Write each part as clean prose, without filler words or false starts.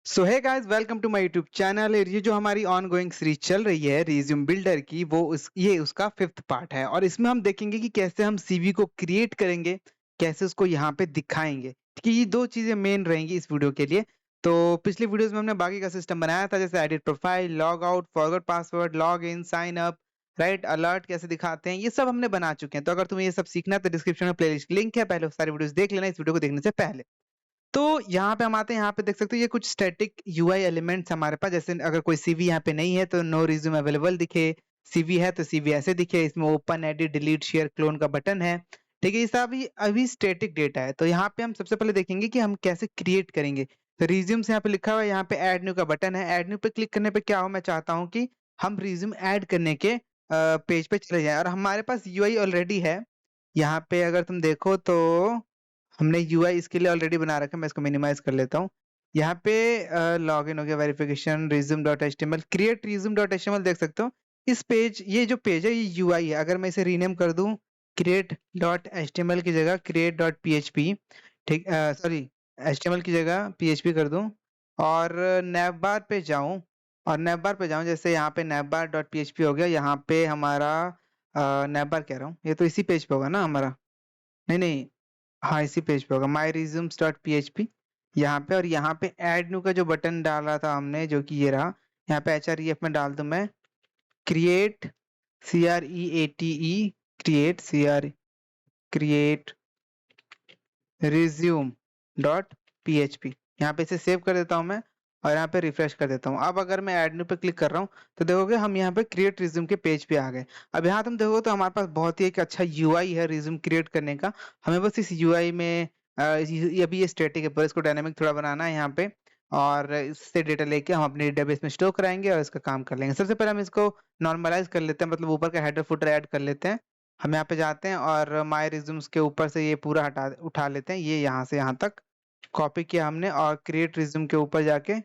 So hey guys, welcome to my YouTube channel. ये जो हमारी ऑन गोइंग सीरीज चल रही है रिज्यूम बिल्डर की, ये उसका फिफ्थ पार्ट है और इसमें हम देखेंगे कि कैसे हम सीवी को क्रिएट करेंगे, कैसे उसको यहाँ पे दिखाएंगे। ठीक है, ये दो चीजें मेन रहेंगी इस वीडियो के लिए। तो पिछली वीडियोस में हमने बाकी का सिस्टम बनाया था, जैसे edit profile, log out, forgot password, log in, sign up, right, alert कैसे दिखाते हैं, ये सब हमने बना चुके हैं। तो अगर तुम्हें ये सब सीखना है तो डिस्क्रिप्शन में प्लेलिस्ट लिंक है, पहले सारी वीडियोस देख लेना इस वीडियो को देखने से पहले। तो यहाँ पे हम आते हैं, यहाँ पे देख सकते हो ये कुछ स्टैटिक यूआई एलिमेंट्स हमारे पास। जैसे अगर कोई सीवी यहाँ पे नहीं है तो नो रिज्यूम अवेलेबल दिखे, सीवी है तो सीवी ऐसे दिखे, इसमें open, edit, delete, share, clone का बटन है। ठीक है, ये सब अभी स्टैटिक डेटा है। तो यहाँ पे हम सबसे पहले देखेंगे कि हम कैसे क्रिएट करेंगे। तो रिज्यूम से यहाँ पे लिखा हुआ है, यहाँ पे ऐड न्यू का बटन है। ऐड न्यू पे क्लिक करने पे क्या हो, मैं चाहता हूँ कि हम रिज्यूम ऐड करने के पेज पे चले जाए और हमारे पास यूआई ऑलरेडी है। यहाँ पे अगर तुम देखो तो हमने यूआई इसके लिए ऑलरेडी बना रखा है। मैं इसको मिनिमाइज कर लेता हूँ। यहाँ पे लॉगिन हो गया, verification, resume dot H T M L, create resume dot H T M L देख सकते हो। इस पेज, ये जो पेज है ये यूआई है। अगर मैं इसे रीनेम कर दूं, create dot H T M L की जगह create dot P H P, ठीक, sorry, H T M L की जगह पी एच पी कर दूं और नैव बार पे जाऊं, और नैव बार पे जाऊं, जैसे यहाँ पे nav bar dot P H P हो गया। यहाँ पे हमारा नैव बार कह रहा हूँ, ये तो इसी पेज पे होगा ना हमारा। नहीं नहीं, हाँ इसी पेज पे होगा, my resumes dot P H P यहाँ पे। और यहाँ पे ऐड न्यू का जो बटन डाला था हमने, जो कि ये रहा, यहाँ पे एच आर ई एफ में डाल दूं मैं, create, C R E A T E, create, create resume dot P H P. यहाँ पे इसे सेव कर देता हूँ मैं और यहाँ पे रिफ्रेश कर देता हूँ। अब अगर मैं ऐड न्यू पे क्लिक कर रहा हूँ तो देखोगे हम यहाँ पे क्रिएट रिज्यूम के पेज पे आ गए। अब यहाँ तुम देखोगे तो हमारे पास बहुत ही एक अच्छा यूआई है रिज्यूम क्रिएट करने का। हमें बस इस यूआई में अभी ये स्टैटिक है, पर इसको डायनामिक थोड़ा बनाना है यहाँ पे, और इससे डेटा लेके हम अपने डेटाबेस में स्टोर कराएंगे और इसका काम कर लेंगे। सबसे पहले हम इसको नॉर्मलाइज कर लेते हैं, मतलब ऊपर का हेडर फुटर ऐड कर लेते हैं। हम यहाँ पे जाते हैं और माय रिज्यूम्स के ऊपर से ये पूरा हटा उठा लेते हैं, ये यहाँ से यहाँ तक कॉपी किया हमने, और क्रिएट रिज्यूम के ऊपर जाके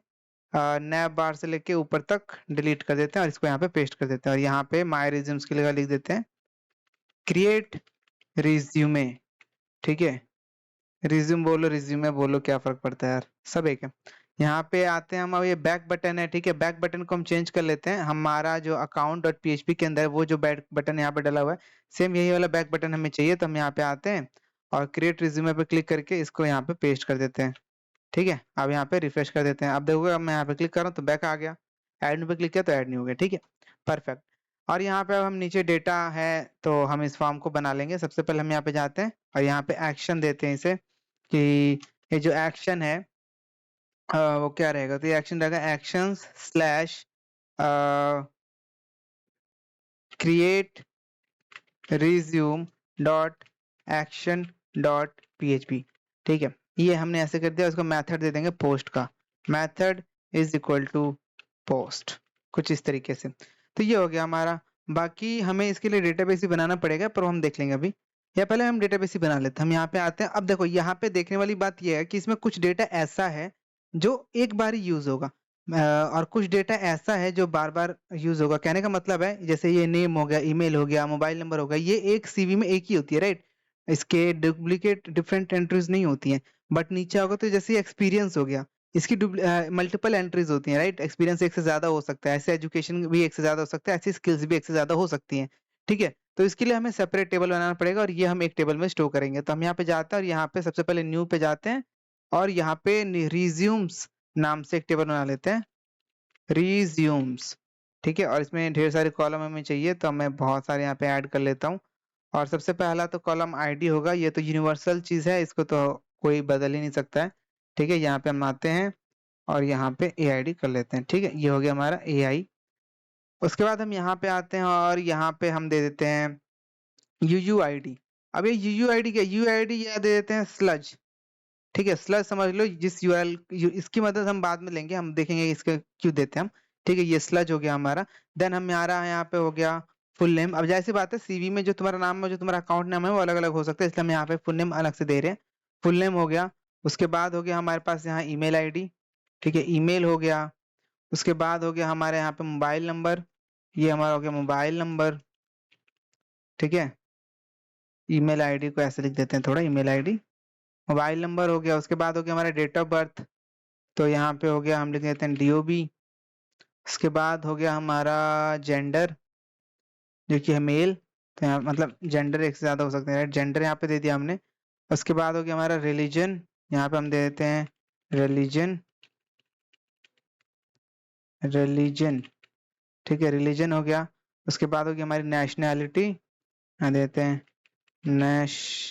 नैब बार से लेके ऊपर तक डिलीट कर देते हैं और इसको यहाँ पे पेस्ट कर देते हैं। और यहाँ पे माय रिज्यूम्स की जगह लिख देते हैं क्रिएट रिज्यूमे। ठीक है, रिज्यूम बोलो रिज्यूमे बोलो, क्या फर्क पड़ता है यार, सब एक है। यहाँ पे आते हैं हम, अब ये बैक बटन है। ठीक है, बैक बटन को हम चेंज कर लेते हैं। हमारा जो अकाउंट डॉट पीएचपी के अंदर वो जो बैक बटन यहाँ पे डला हुआ है, सेम यही वाला बैक बटन हमें चाहिए। तो हम यहाँ पे आते हैं और क्रिएट रिज्यूमे पे क्लिक करके इसको यहाँ पे पेस्ट कर देते हैं। ठीक है, अब यहाँ पे रिफ्रेश कर देते हैं। अब देखोगे, अब मैं यहाँ पे क्लिक कर रहा हूँ तो बैक आ गया, ऐड न्यू पे क्लिक किया तो ऐड नहीं हो गया। ठीक है, परफेक्ट। और यहाँ पे अब हम नीचे डेटा है तो हम इस फॉर्म को बना लेंगे। सबसे पहले हम यहाँ पे जाते हैं और यहाँ पे एक्शन देते हैं इसे, कि ये जो एक्शन है वो क्या रहेगा। तो ये एक्शन रहेगा action slash create resume dot action dot PHP. ठीक है, ये हमने ऐसे कर दिया। उसको मेथड दे देंगे पोस्ट का, method is equal to post, कुछ इस तरीके से। तो ये हो गया हमारा। बाकी हमें इसके लिए डेटाबेस ही बनाना पड़ेगा, पर वो हम देख लेंगे अभी, या पहले हम डेटाबेस ही बना लेते हैं। हम यहाँ पे आते हैं। अब देखो, यहाँ पे देखने वाली बात ये है कि इसमें कुछ डेटा ऐसा है जो एक बार ही यूज होगा, और कुछ डेटा ऐसा है जो बार बार यूज होगा। कहने का मतलब है, जैसे ये नेम हो गया, ईमेल हो गया, मोबाइल नंबर हो गया, ये एक सीवी में एक ही होती है, राइट। इसके डुप्लीकेट डिफरेंट एंट्रीज नहीं होती हैं। बट नीचे होगा तो जैसे एक्सपीरियंस हो गया, इसकी मल्टीपल एंट्रीज होती हैं, राइट। एक्सपीरियंस एक से ज्यादा हो सकता है, ऐसे एजुकेशन भी एक से ज्यादा हो सकता है, ऐसी स्किल्स भी एक से ज्यादा हो सकती हैं। ठीक है, तो इसके लिए हमें सेपरेट टेबल बनाना पड़ेगा और ये हम एक टेबल में स्टोर करेंगे। तो हम यहाँ पे जाते हैं और यहाँ पे सबसे पहले न्यू पे जाते हैं और यहाँ पे रिज्यूम्स नाम से एक टेबल बना लेते हैं, रिज्यूम्स। ठीक है, और इसमें ढेर सारे कॉलम हमें चाहिए तो मैं बहुत सारे यहाँ पे ऐड कर लेता हूँ। और सबसे पहला तो कॉलम आईडी होगा, ये तो यूनिवर्सल चीज है, इसको तो कोई बदल ही नहीं सकता है। ठीक है, यहाँ पे हम आते हैं और यहाँ पे ए आई डी कर लेते हैं। ठीक है, ये हो गया हमारा ए आई। उसके बाद हम यहाँ पे आते हैं और यहाँ पे हम दे देते हैं यू यू आई डी। अब ये यू यू आई डी क्या, यू आई डी या दे देते हैं स्लज। ठीक है, स्लज समझ लो, जिस यूआरएल, इसकी मदद हम बाद में लेंगे, हम देखेंगे इसका क्यों देते हैं हम। ठीक है, ये स्लज हो गया हमारा। देन हमारा यहाँ पे हो गया फुल नेम। अब जाहिर सी बात है, सीवी में जो तुम्हारा नाम है, जो तुम्हारा अकाउंट नाम है, वो अलग अलग हो सकता है, इसलिए हम यहाँ पे फुल नेम अलग से दे रहे हैं। फुल नेम हो गया। उसके बाद हो गया हमारे पास यहाँ ईमेल आईडी। ठीक है, ईमेल हो गया। उसके बाद हो गया हमारे यहाँ पे मोबाइल नंबर, ये हमारा हो गया मोबाइल नंबर। ठीक है, ईमेल आईडी को ऐसे लिख देते हैं थोड़ा, ईमेल आईडी, मोबाइल नंबर हो गया। उसके बाद हो गया हमारा डेट ऑफ बर्थ। तो यहाँ पे हो गया, हम लिख देते हैं DOB। उसके बाद हो गया हमारा जेंडर, जो कि है मेल। तो यहाँ मतलब जेंडर एक से ज्यादा हो सकते हैं, राइट। जेंडर यहाँ पे दे दिया हमने। उसके बाद हो गया हमारा रिलीजन, यहाँ पे हम दे देते हैं रिलीजन। रिलीजन, ठीक है, रिलीजन हो गया। उसके बाद होगी हमारी नेशनैलिटी, यहाँ देते हैं नेशनैलिटी,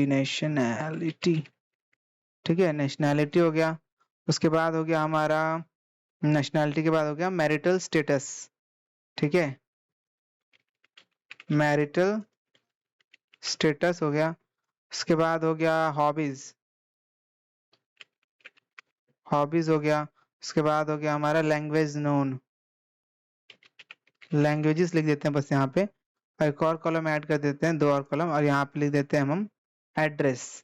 नेशनैलिटी, ठीक है, नेशनैलिटी हो गया। उसके बाद हो गया हमारा, नेशनैलिटी के बाद हो गया मैरिटल स्टेटस, ठीक है, मैरिटल स्टेटस हो गया। उसके बाद हो गया हॉबीज, हॉबीज हो गया। उसके बाद हो गया हमारा लैंग्वेज नोन, लैंग्वेजेस लिख देते हैं बस यहाँ पे। और एक और कॉलम ऐड कर देते हैं, 2 और कॉलम, और यहाँ पे लिख देते हैं हम एड्रेस।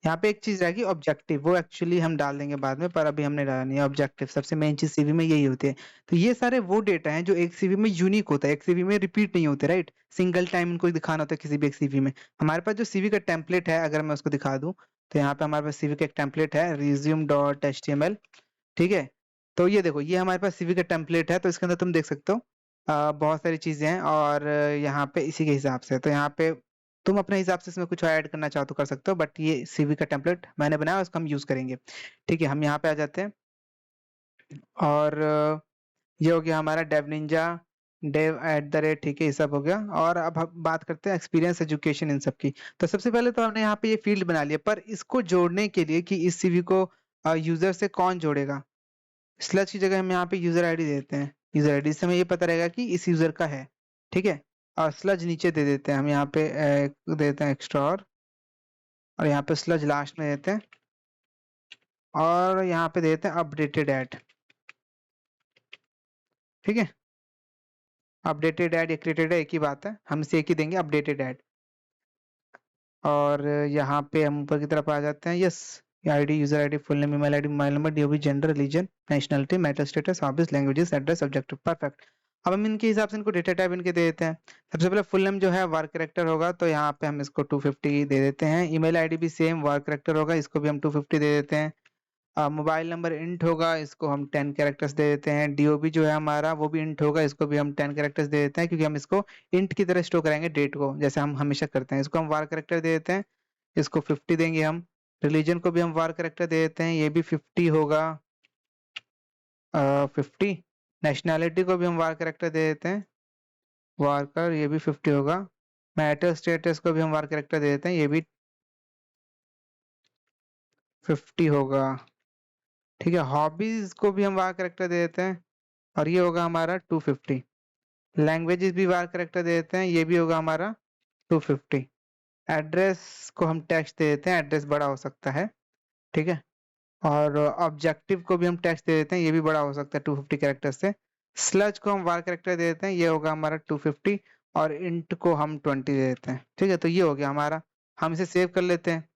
यहाँ पे एक चीज रहेगी ऑब्जेक्टिव, वो एक्चुअली हम डाल देंगे बाद में, पर अभी हमने डाला नहीं है ऑब्जेक्टिव। सबसे मेन चीज सीवी में यही होती है। तो ये सारे वो डेटा हैं जो एक सीवी में यूनिक होता है, एक सीवी में रिपीट नहीं होते, राइट। सिंगल टाइम इनको दिखाना होता है किसी भी एक सीवी में। हमारे पास जो सीवी का टेम्पलेट है, अगर मैं उसको दिखा दूं, तो यहाँ पे हमारे पास सीवी का एक टेम्पलेट है resume.html, ठीक है। तो ये देखो, ये हमारे पास सीवी का टेम्पलेट है, तो इसके अंदर तुम देख सकते हो बहुत सारी चीजें हैं, और यहाँ पे इसी के हिसाब से, तो यहाँ पे तुम अपने हिसाब से इसमें कुछ ऐड करना चाहो तो कर सकते हो, बट ये सीवी का टेम्पलेट मैंने बनाया, उसको हम यूज करेंगे। ठीक है, हम यहाँ पे आ जाते हैं, और ये हो गया हमारा डेव निंजा, dev@, ठीक है, ये सब हो गया। और अब हम बात करते हैं एक्सपीरियंस एजुकेशन इन सब की। तो सबसे पहले तो हमने यहाँ पे ये फील्ड बना लिया, पर इसको जोड़ने के लिए कि इस सीवी को यूजर से कौन जोड़ेगा, स्लज की जगह हम यहाँ पे यूजर आईडी देते हैं। यूजर आईडी से हमें ये पता रहेगा कि इस यूजर का है, ठीक है। और स्लज नीचे दे देते हैं हम, यहाँ पे देते हैं एक्स्ट्रा, और यहाँ पे स्लज लास्ट में देते हैं, और यहाँ पे देते हैं अपडेटेड एट, ठीक है। अपडेटेड एट या क्रिएटेड एक ही बात है, हम इसे एक ही देंगे, अपडेटेड एट। और यहाँ पे हम ऊपर की तरफ आ जाते हैं, yes, ID, user ID, full name, email ID, mobile number, DOB, gender, religion, nationality, marital status, hobbies, languages, address, objective, perfect. अब हम इनके हिसाब से इनको डेटा टाइप इनके दे देते हैं। सबसे पहले फुल नेम जो है वर्क कैरेक्टर होगा, तो यहाँ पे हम इसको 250 दे देते हैं। ईमेल आईडी भी सेम वर्क कैरेक्टर होगा, इसको भी हम 250 दे देते हैं। मोबाइल नंबर इंट होगा, इसको हम 10 कैरेक्टर्स दे देते हैं। डीओबी जो है हमारा, वो भी इंट होगा, इसको भी हम 10 कैरेक्टर्स दे देते हैं, क्योंकि हम इसको इंट की तरह स्टोर करेंगे डेट को, जैसे हम हमेशा करते हैं। इसको हम वार कैरेक्टर दे देते हैं, इसको 50 देंगे हम। रिलीजन को भी हम वार कैरेक्टर दे देते हैं, ये भी 50 होगा, 50। नेशनैलिटी को भी हम वार कैरेक्टर दे देते हैं, वार, ये भी 50 होगा। मैरिटल स्टेटस को भी हम वार कैरेक्टर दे देते हैं, ये भी 50 होगा, ठीक है। हॉबीज को भी हम वार कैरेक्टर दे देते हैं, और ये होगा हमारा 250। लैंग्वेजेस भी वार कैरेक्टर दे देते हैं, ये भी होगा हमारा 250। एड्रेस को हम टेक्स्ट दे देते हैं, एड्रेस बड़ा हो सकता है, ठीक है। और ऑब्जेक्टिव को भी हम टेक्स्ट दे देते हैं, ये भी बड़ा हो सकता है 250 कैरेक्टर से। स्लज को हम वार कैरेक्टर दे देते हैं, ये होगा हमारा 250। और इंट को हम 20 दे देते हैं, ठीक है। तो ये हो गया हमारा, हम इसे सेव कर लेते हैं,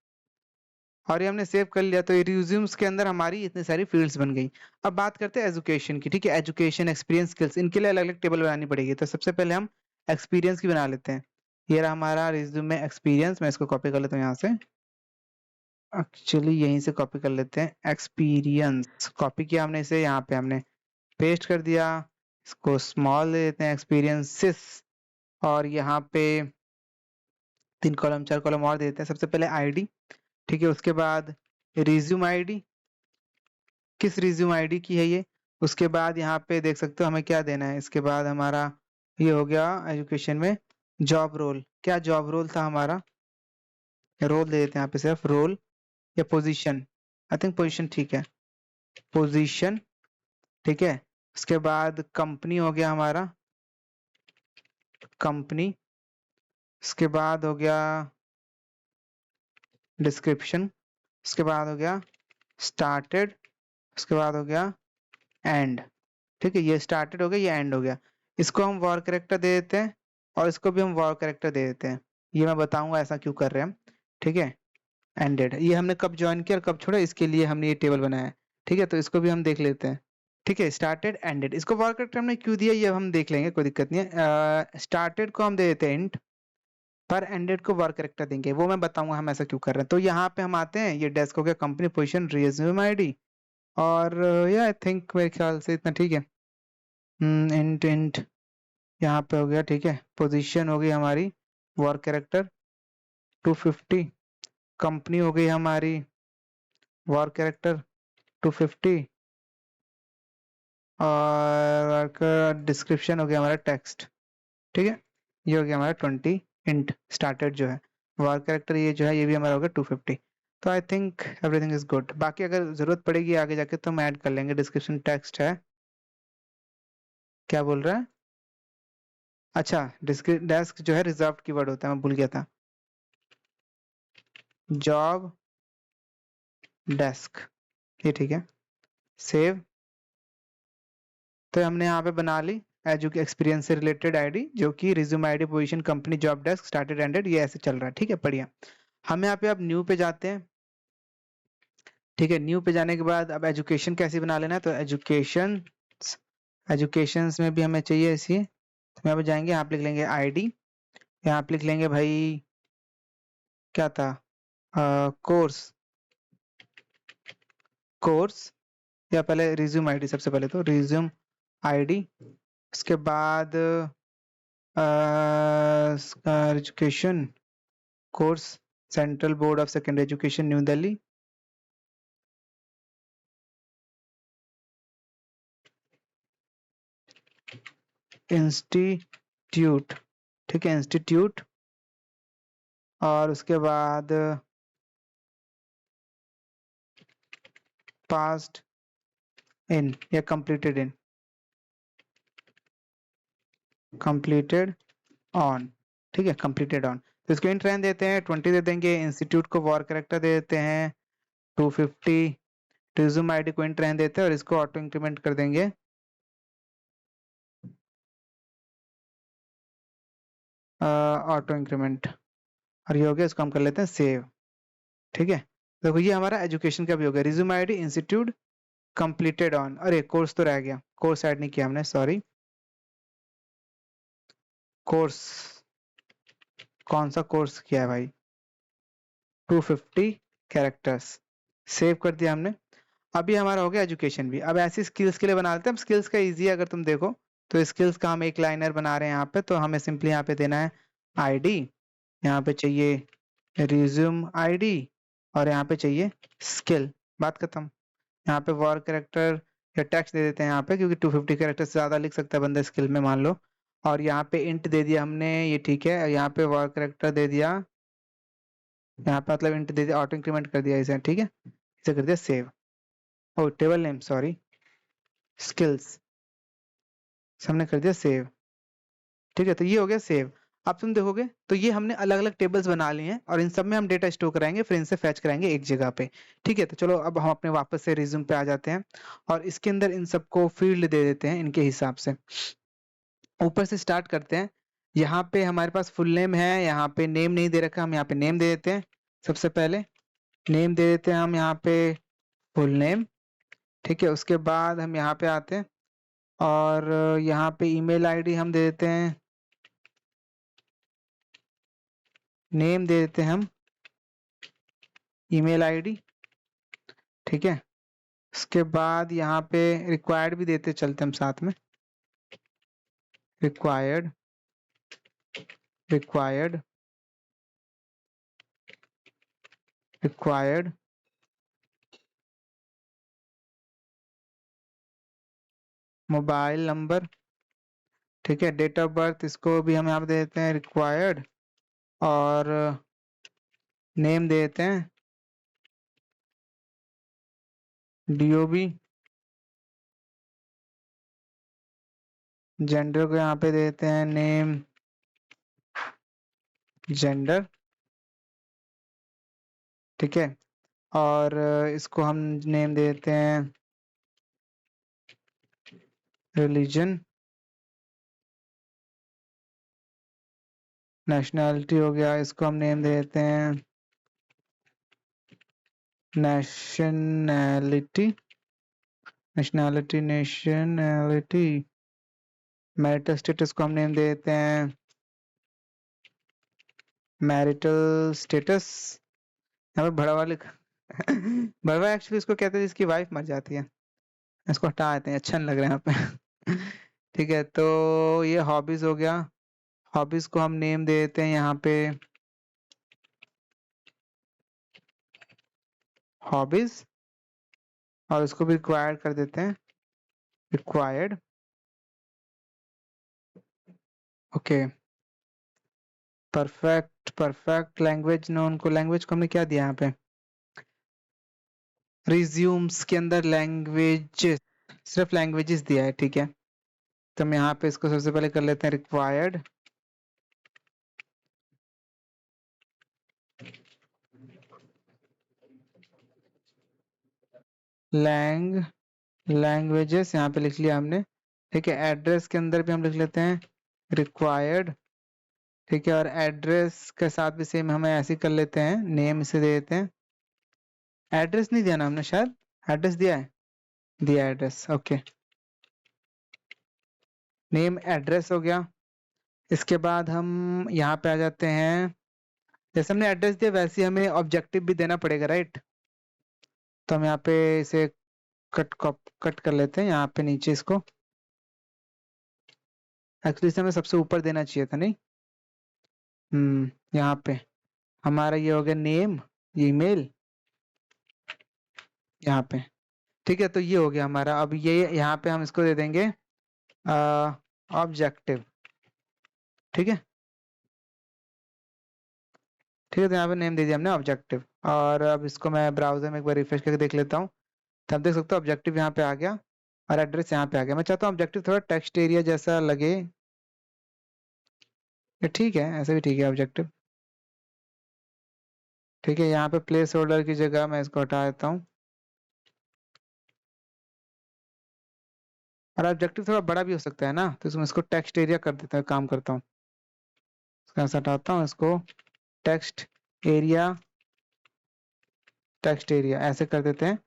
और ये हमने सेव कर लिया। तो ये रिज्यूम्स के अंदर हमारी इतनी सारी फील्ड्स बन गई। अब बात करते हैं एजुकेशन की, ठीक है। एजुकेशन, एक्सपीरियंस, स्किल्स, इनके लिए अलग अलग टेबल बनानी पड़ेगी। तो सबसे पहले हम एक्सपीरियंस की बना लेते हैं। ये रहा हमारा रिज्यूम में एक्सपीरियंस, मैं इसको कॉपी कर लेता हूँ यहाँ से, एक्चुअली यहीं से कॉपी कर लेते हैं। एक्सपीरियंस कॉपी किया हमने, इसे यहाँ पे हमने पेस्ट कर दिया। इसको स्मॉल दे देते हैं, एक्सपीरियंसेस, और यहाँ पे 3 कॉलम 4 कॉलम और दे देते हैं। सबसे पहले आईडी, ठीक है। उसके बाद रिज्यूम आईडी, किस रिज्यूम आईडी की है ये। उसके बाद यहाँ पे देख सकते हो हमें क्या देना है। इसके बाद हमारा ये हो गया एजुकेशन में जॉब रोल, क्या जॉब रोल था हमारा, रोल दे देते हैं यहाँ पे, सिर्फ रोल या पोजीशन, आई थिंक पोजीशन ठीक है, पोजीशन, ठीक है। उसके बाद कंपनी हो गया हमारा, कंपनी। उसके बाद हो गया डिस्क्रिप्शन। उसके बाद हो गया स्टार्टेड। उसके बाद हो गया एंड, ठीक है। ये स्टार्टेड हो गया, ये एंड हो गया। इसको हम वॉर कैरेक्टर दे देते हैं, और इसको भी हम वॉर कैरेक्टर दे देते हैं। ये मैं बताऊंगा ऐसा क्यों कर रहे हैं हम, ठीक है। एंडेड, ये हमने कब ज्वाइन किया और कब छोड़ा, इसके लिए हमने ये टेबल बनाया है, ठीक है। तो इसको भी हम देख लेते हैं, ठीक है। स्टार्टेड, एंडेड, इसको वॉर कैरेक्टर हमने क्यों दिया ये हम देख लेंगे, कोई दिक्कत नहीं है। स्टार्टेड को हम दे देते हैं इंट, पर एंडेड को वर्क कैरेक्टर देंगे, वो मैं बताऊंगा हम ऐसा क्यों कर रहे हैं। तो यहाँ पे हम आते हैं, ये डेस्क हो गया, कंपनी पोजीशन, रिज्यूम आईडी, और ये आई थिंक मेरे ख्याल से इतना ठीक है। इंट इंट यहाँ पे हो गया, ठीक है। पोजीशन हो गई हमारी वर्क कैरेक्टर 250, कंपनी हो गई हमारी वर्क कैरेक्टर 250, और डिस्क्रिप्शन हो गया हमारा टेक्स्ट, ठीक है। ये हो गया हमारा 20 इंट स्टार्टेड जो है वर्क कैरेक्टर, ये जो है ये भी हमारा हो गया 250। तो I think everything is good. बाकी अगर जरूरत पड़ेगी आगे जाके तो हम ऐड कर लेंगे। डिस्क्रिप्शन टेक्स्ट है, क्या बोल रहा है? अच्छा, डेस्क जो है रिजर्व कीवर्ड होता है, मैं भूल गया था। जॉब डेस्क, ये ठीक है। सेव। तो हमने यहाँ पे बना ली एजुके एक्सपीरियंस से रिलेटेड आईडी, जो कि resume ID, position, company, job desk, started ended, ये ऐसे चल रहा है, ठीक है, बढ़िया। हम यहाँ पे अब न्यू पे जाते हैं, ठीक है। न्यू पे जाने के बाद अब एजुकेशन कैसे बना लेना है, तो एजुकेशन, एजुकेशन में भी हमें चाहिए इसी, तो यहाँ पे जाएंगे, यहाँ पे लिख लेंगे आईडी, यहाँ पे लिख लेंगे भाई क्या था, कोर्स, कोर्स, या पहले रिज्यूम आईडी, सबसे पहले तो रिज्यूम आईडी, उसके बाद education course, central board of secondary education new Delhi, institute, ठीक है, इंस्टीट्यूट, और उसके बाद पास्ट इन या कंप्लीटेड इन, कंप्लीटेड ऑन, ठीक है, कंप्लीटेड ऑन। तो इसको इंट रहने देते हैं, 20 दे देंगे, इंस्टीट्यूट को वॉर करेक्टर दे देते हैं 250, रिज्यूम आईडी को इंट रहने देते हैं, और इसको ऑटो इंक्रीमेंट कर देंगे ऑटो इंक्रीमेंट, और ये हो गया, इसको हम कर लेते हैं सेव, ठीक है। देखो ये हमारा एजुकेशन का भी हो गया, resume ID, institute, completed on, अरे कोर्स तो रह गया, कोर्स ऐड नहीं किया हमने, सॉरी। कोर्स, कौन सा कोर्स किया है भाई, 250 कैरेक्टर्स, सेव कर दिया हमने। अभी हमारा हो गया एजुकेशन भी। अब ऐसी स्किल्स के लिए बना लेते हैं। अब स्किल्स का इजी है, अगर तुम देखो तो स्किल्स का हम एक लाइनर बना रहे हैं यहाँ पे, तो हमें सिंपली यहाँ पे देना है आईडी, यहाँ पे चाहिए रिज्यूम आईडी, और यहाँ पे चाहिए स्किल, बात खत्म। यहाँ पे वर्ड कैरेक्टर या टेक्स्ट दे देते हैं यहाँ पे, क्योंकि 250 कैरेक्टर से ज्यादा लिख सकता है बंदा स्किल में, मान लो। और यहाँ पे इंट दे दिया हमने, ये ठीक है। यहाँ पे वर्ड कैरेक्टर दे दिया, यहाँ पे मतलब इंट दे दिया, ऑटो इंक्रीमेंट कर दिया इसे, ठीक है। इसे कर दिया save. Oh table name, sorry, skills, हमने कर दिया सेव, ठीक है। तो ये हो गया सेव। अब तुम देखोगे तो ये हमने अलग अलग टेबल्स बना लिए हैं, और इन सब में हम डेटा स्टोर कराएंगे, फिर इनसे फैच कराएंगे एक जगह पे, ठीक है। तो चलो अब हम अपने वापस से रिज्यूम पे आ जाते हैं, और इसके अंदर इन सबको फील्ड दे देते हैं इनके हिसाब से। ऊपर से स्टार्ट करते हैं। यहाँ पे हमारे पास फुल नेम है, यहाँ पे नेम नहीं दे रखा, हम यहाँ पे नेम दे देते हैं। सबसे पहले नेम दे देते हैं हम यहाँ पे फुल नेम, ठीक है। उसके बाद हम यहाँ पे आते हैं, और यहाँ पे ईमेल आईडी हम दे देते हैं, नेम दे देते हैं हम ईमेल आईडी, ठीक है। उसके बाद यहाँ पे रिक्वायर्ड भी देते चलते हम साथ में, required, required, required, mobile number, ठीक है। डेट ऑफ बर्थ, इसको भी हम यहाँ पे दे देते हैं रिक्वायर्ड, और नेम दे देते हैं डीओबी, जेंडर को यहाँ पे दे देते हैं नेम जेंडर, ठीक है। और इसको हम नेम दे देते हैं रिलीजन, नेशनैलिटी हो गया, इसको हम नेम दे देते हैं nationality, nationality, nationality. Marital status को हम नेम दे देते हैं मैरिटल स्टेटस, यहाँ पे भड़वा लिखा भड़वा एक्चुअली इसको कहते हैं जिसकी वाइफ मर जाती है। इसको हटा देते हैं, अच्छा नहीं लग रहा है यहाँ पे ठीक है, तो ये हॉबीज हो गया। हॉबीज को हम नेम दे देते हैं यहाँ पे हॉबीज, और इसको भी रिक्वायर्ड कर देते हैं, required. Okay, perfect, perfect language known को, लैंग्वेज को हमने क्या दिया यहाँ पे, रिज्यूम्स के अंदर लैंग्वेज, सिर्फ लैंग्वेजेस दिया है, ठीक है। तो हम यहाँ पे इसको सबसे पहले कर लेते हैं रिक्वायर्ड लैंग्वेजेस, यहाँ पे लिख लिया हमने, ठीक है। एड्रेस के अंदर भी हम लिख लेते हैं रिक्वायर्ड, ठीक है। और एड्रेस के साथ भी सेम हमें ऐसे कर लेते हैं, नेम इसे दे देते हैं। एड्रेस नहीं दिया ना हमने शायद, एड्रेस दिया है, दिया एड्रेस, ओके। नेम एड्रेस हो गया। इसके बाद हम यहाँ पे आ जाते हैं, जैसे हमने एड्रेस दिया वैसे ही हमें ऑब्जेक्टिव भी देना पड़ेगा, राइट। तो हम यहाँ पे इसे कट कर लेते हैं यहाँ पे नीचे इसको, एक्चुअली इसे हमें सबसे ऊपर देना चाहिए था, नहीं। यहाँ पे हमारा ये हो गया नेम, ईमेल यहाँ पे, ठीक है। तो ये हो गया हमारा, अब ये यहाँ पे हम इसको दे देंगे ऑब्जेक्टिव, ठीक है, ठीक है। तो यहाँ पे नेम दे दिया हमने ऑब्जेक्टिव, और अब इसको मैं ब्राउजर में एक बार रिफ्रेश करके देख लेता हूँ, तो आप देख सकते हो ऑब्जेक्टिव यहाँ पे आ गया और एड्रेस यहाँ पे आ गया। मैं चाहता हूँ ऑब्जेक्टिव थोड़ा टेक्स्ट एरिया जैसा लगे, ये ठीक है, ऐसे भी ठीक है ऑब्जेक्टिव, ठीक है। यहाँ पे प्लेस होल्डर की जगह मैं इसको हटा देता हूँ, और ऑब्जेक्टिव थोड़ा बड़ा भी हो सकता है ना, तो इसमें इसको टेक्स्ट एरिया कर देता है, काम करता हूँ, इसको ऐसा हटाता हूँ, इसको टेक्स्ट एरिया, टेक्स्ट एरिया ऐसे कर देते हैं,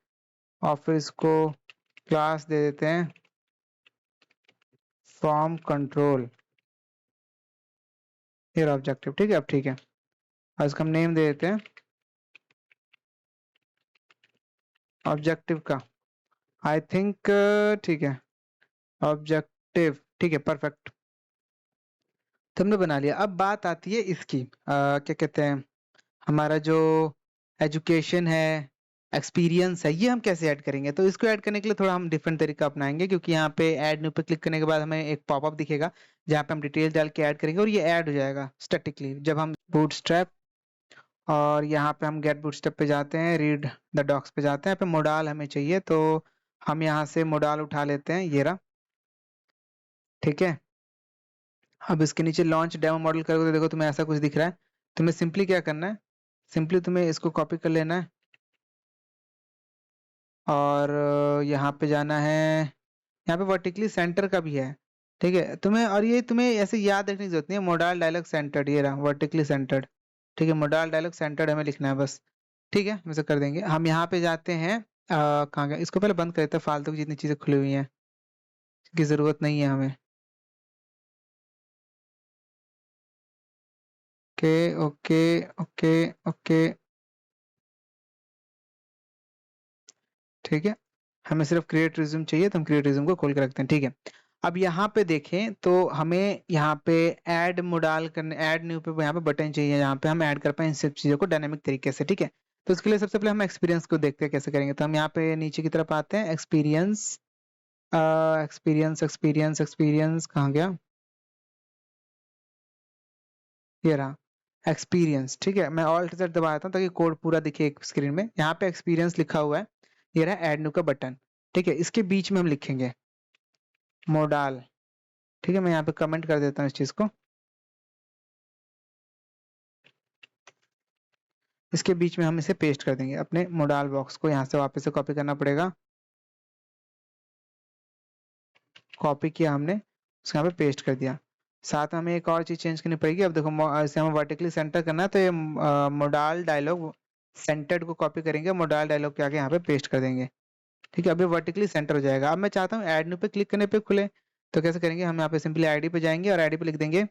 और फिर इसको क्लास दे देते हैं फॉर्म कंट्रोल, ये ऑब्जेक्टिव, ठीक है। अब ठीक है, और इसका हम नेम दे देते हैं ऑब्जेक्टिव का, आई थिंक, ठीक है, ऑब्जेक्टिव, ठीक है, परफेक्ट। तो हमने बना लिया। अब बात आती है इसकी, क्या कहते हैं, हमारा जो एजुकेशन है, एक्सपीरियंस है, ये हम कैसे ऐड करेंगे। तो इसको ऐड करने के लिए थोड़ा हम डिफरेंट तरीका अपनाएंगे, क्योंकि यहाँ पे ऐड न्यू पे क्लिक करने के बाद हमें एक पॉपअप दिखेगा जहाँ पे हम डिटेल डाल के ऐड करेंगे, और ये ऐड हो जाएगा स्टैटिकली जब हम बूटस्ट्रैप, और यहाँ पे हम गेट बूटस्ट्रैप पे जाते हैं, रीड द डॉक्स पे जाते हैं, यहाँ पे मोडाल हमें चाहिए, तो हम यहाँ से मोडाल उठा लेते हैं, ये रहा, ठीक है। अब इसके नीचे लॉन्च डेमो मॉडल करोगे तो देखो तुम्हें ऐसा कुछ दिख रहा है। तुम्हें सिंपली क्या करना है, सिंपली तुम्हें इसको कॉपी कर लेना है, और यहाँ पे जाना है, यहाँ पे वर्टिकली सेंटर का भी है, ठीक है तुम्हें, और ये तुम्हें ऐसे याद रखने की जरूरत नहीं है, मोडाल डायलॉग सेंटर्ड, ये रहा वर्टिकली सेंटर्ड, ठीक है। मोडाल डायलॉग सेंटर्ड हमें लिखना है बस, ठीक है, हम इसे कर देंगे। हम यहाँ पे जाते हैं, कहाँ गया, इसको पहले बंद कर देते हैं, फालतू की जितनी चीजें खुली हुई हैं की जरूरत नहीं है हमें। ओके ओके ओके ओके, ठीक है। हमें सिर्फ क्रिएट रिज्यूम चाहिए, तो हम क्रिएट रिज्यूम को खोल के रखते हैं, ठीक है। अब यहाँ पे देखें तो हमें यहाँ पे ऐड मोडाल करने, ऐड न्यू पे यहाँ पे बटन चाहिए, यहाँ पे हम ऐड कर पाए इन सब चीजों को डायनेमिक तरीके से, ठीक है। तो उसके लिए सबसे पहले हम एक्सपीरियंस को देखते हैं कैसे करेंगे। तो हम यहाँ पे नीचे की तरफ आते हैं, एक्सपीरियंस, एक्सपीरियंस एक्सपीरियंस एक्सपीरियंस कहाँ गया, ये रहा एक्सपीरियंस, ठीक है। मैं ऑल्ट Z दबा देता हूँ ताकि कोड पूरा दिखे एक स्क्रीन में। यहाँ पे एक्सपीरियंस लिखा हुआ है, ये रहा ऐड न्यू का बटन, ठीक है। इसके बीच में हम लिखेंगे मोडाल, ठीक है। मैं यहाँ पे कमेंट कर देता हूँ इस चीज को, इसके बीच में हम इसे पेस्ट कर देंगे, अपने मोडाल बॉक्स को यहाँ से वापस से कॉपी करना पड़ेगा, कॉपी किया हमने, उसको यहाँ पे पेस्ट कर दिया। साथ में हमें एक और चीज चेंज करनी पड़ेगी। अब देखो इसे हमें वर्टिकली सेंटर करना है, तो ये मोडाल डायलॉग सेंटर्ड को कॉपी करेंगे, मोडाल डायलॉग के आगे यहाँ पे पेस्ट कर देंगे, ठीक है। अब ये वर्टिकली सेंटर हो जाएगा। अब मैं चाहता हूँ ऐड न्यू पे क्लिक करने पे खुले, तो कैसे करेंगे, हम यहाँ पे सिंपली आईडी पे जाएंगे और आईडी पे लिख देंगे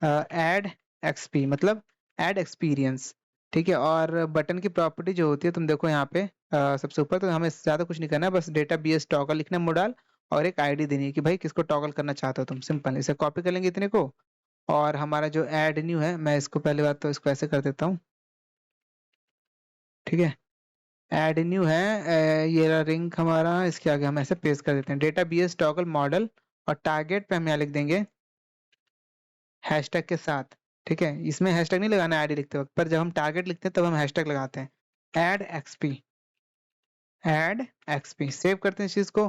ऐड एक्सपी, मतलब ऐड एक्सपीरियंस, ठीक है। और बटन की प्रॉपर्टी जो होती है तुम देखो यहाँ पे सबसे ऊपर, तो हमें ज्यादा कुछ नहीं करना है, बस डेटा बी एस टॉगल लिखना है मोडाल, और एक आईडी देनी है कि भाई किसको टॉगल करना चाहते हो तुम। सिंपल, इसे कॉपी कर लेंगे इतने को। और हमारा जो ऐड न्यू है, मैं इसको पहली बात तो इसको ऐसे कर देता हूँ, ठीक है। ऐड न्यू है, ये रहा रिंग हमारा, इसके आगे हम ऐसे पेस्ट कर देते हैं data B S toggle modal, और टारगेट पे हम यहाँ लिख देंगे हैशटैग के साथ, ठीक है। इसमें हैशटैग नहीं लगाना है आईडी लिखते वक्त, पर जब हम टारगेट लिखते हैं तब हम हैशटैग लगाते हैं। Add XP, add XP, save करते हैं इस चीज को।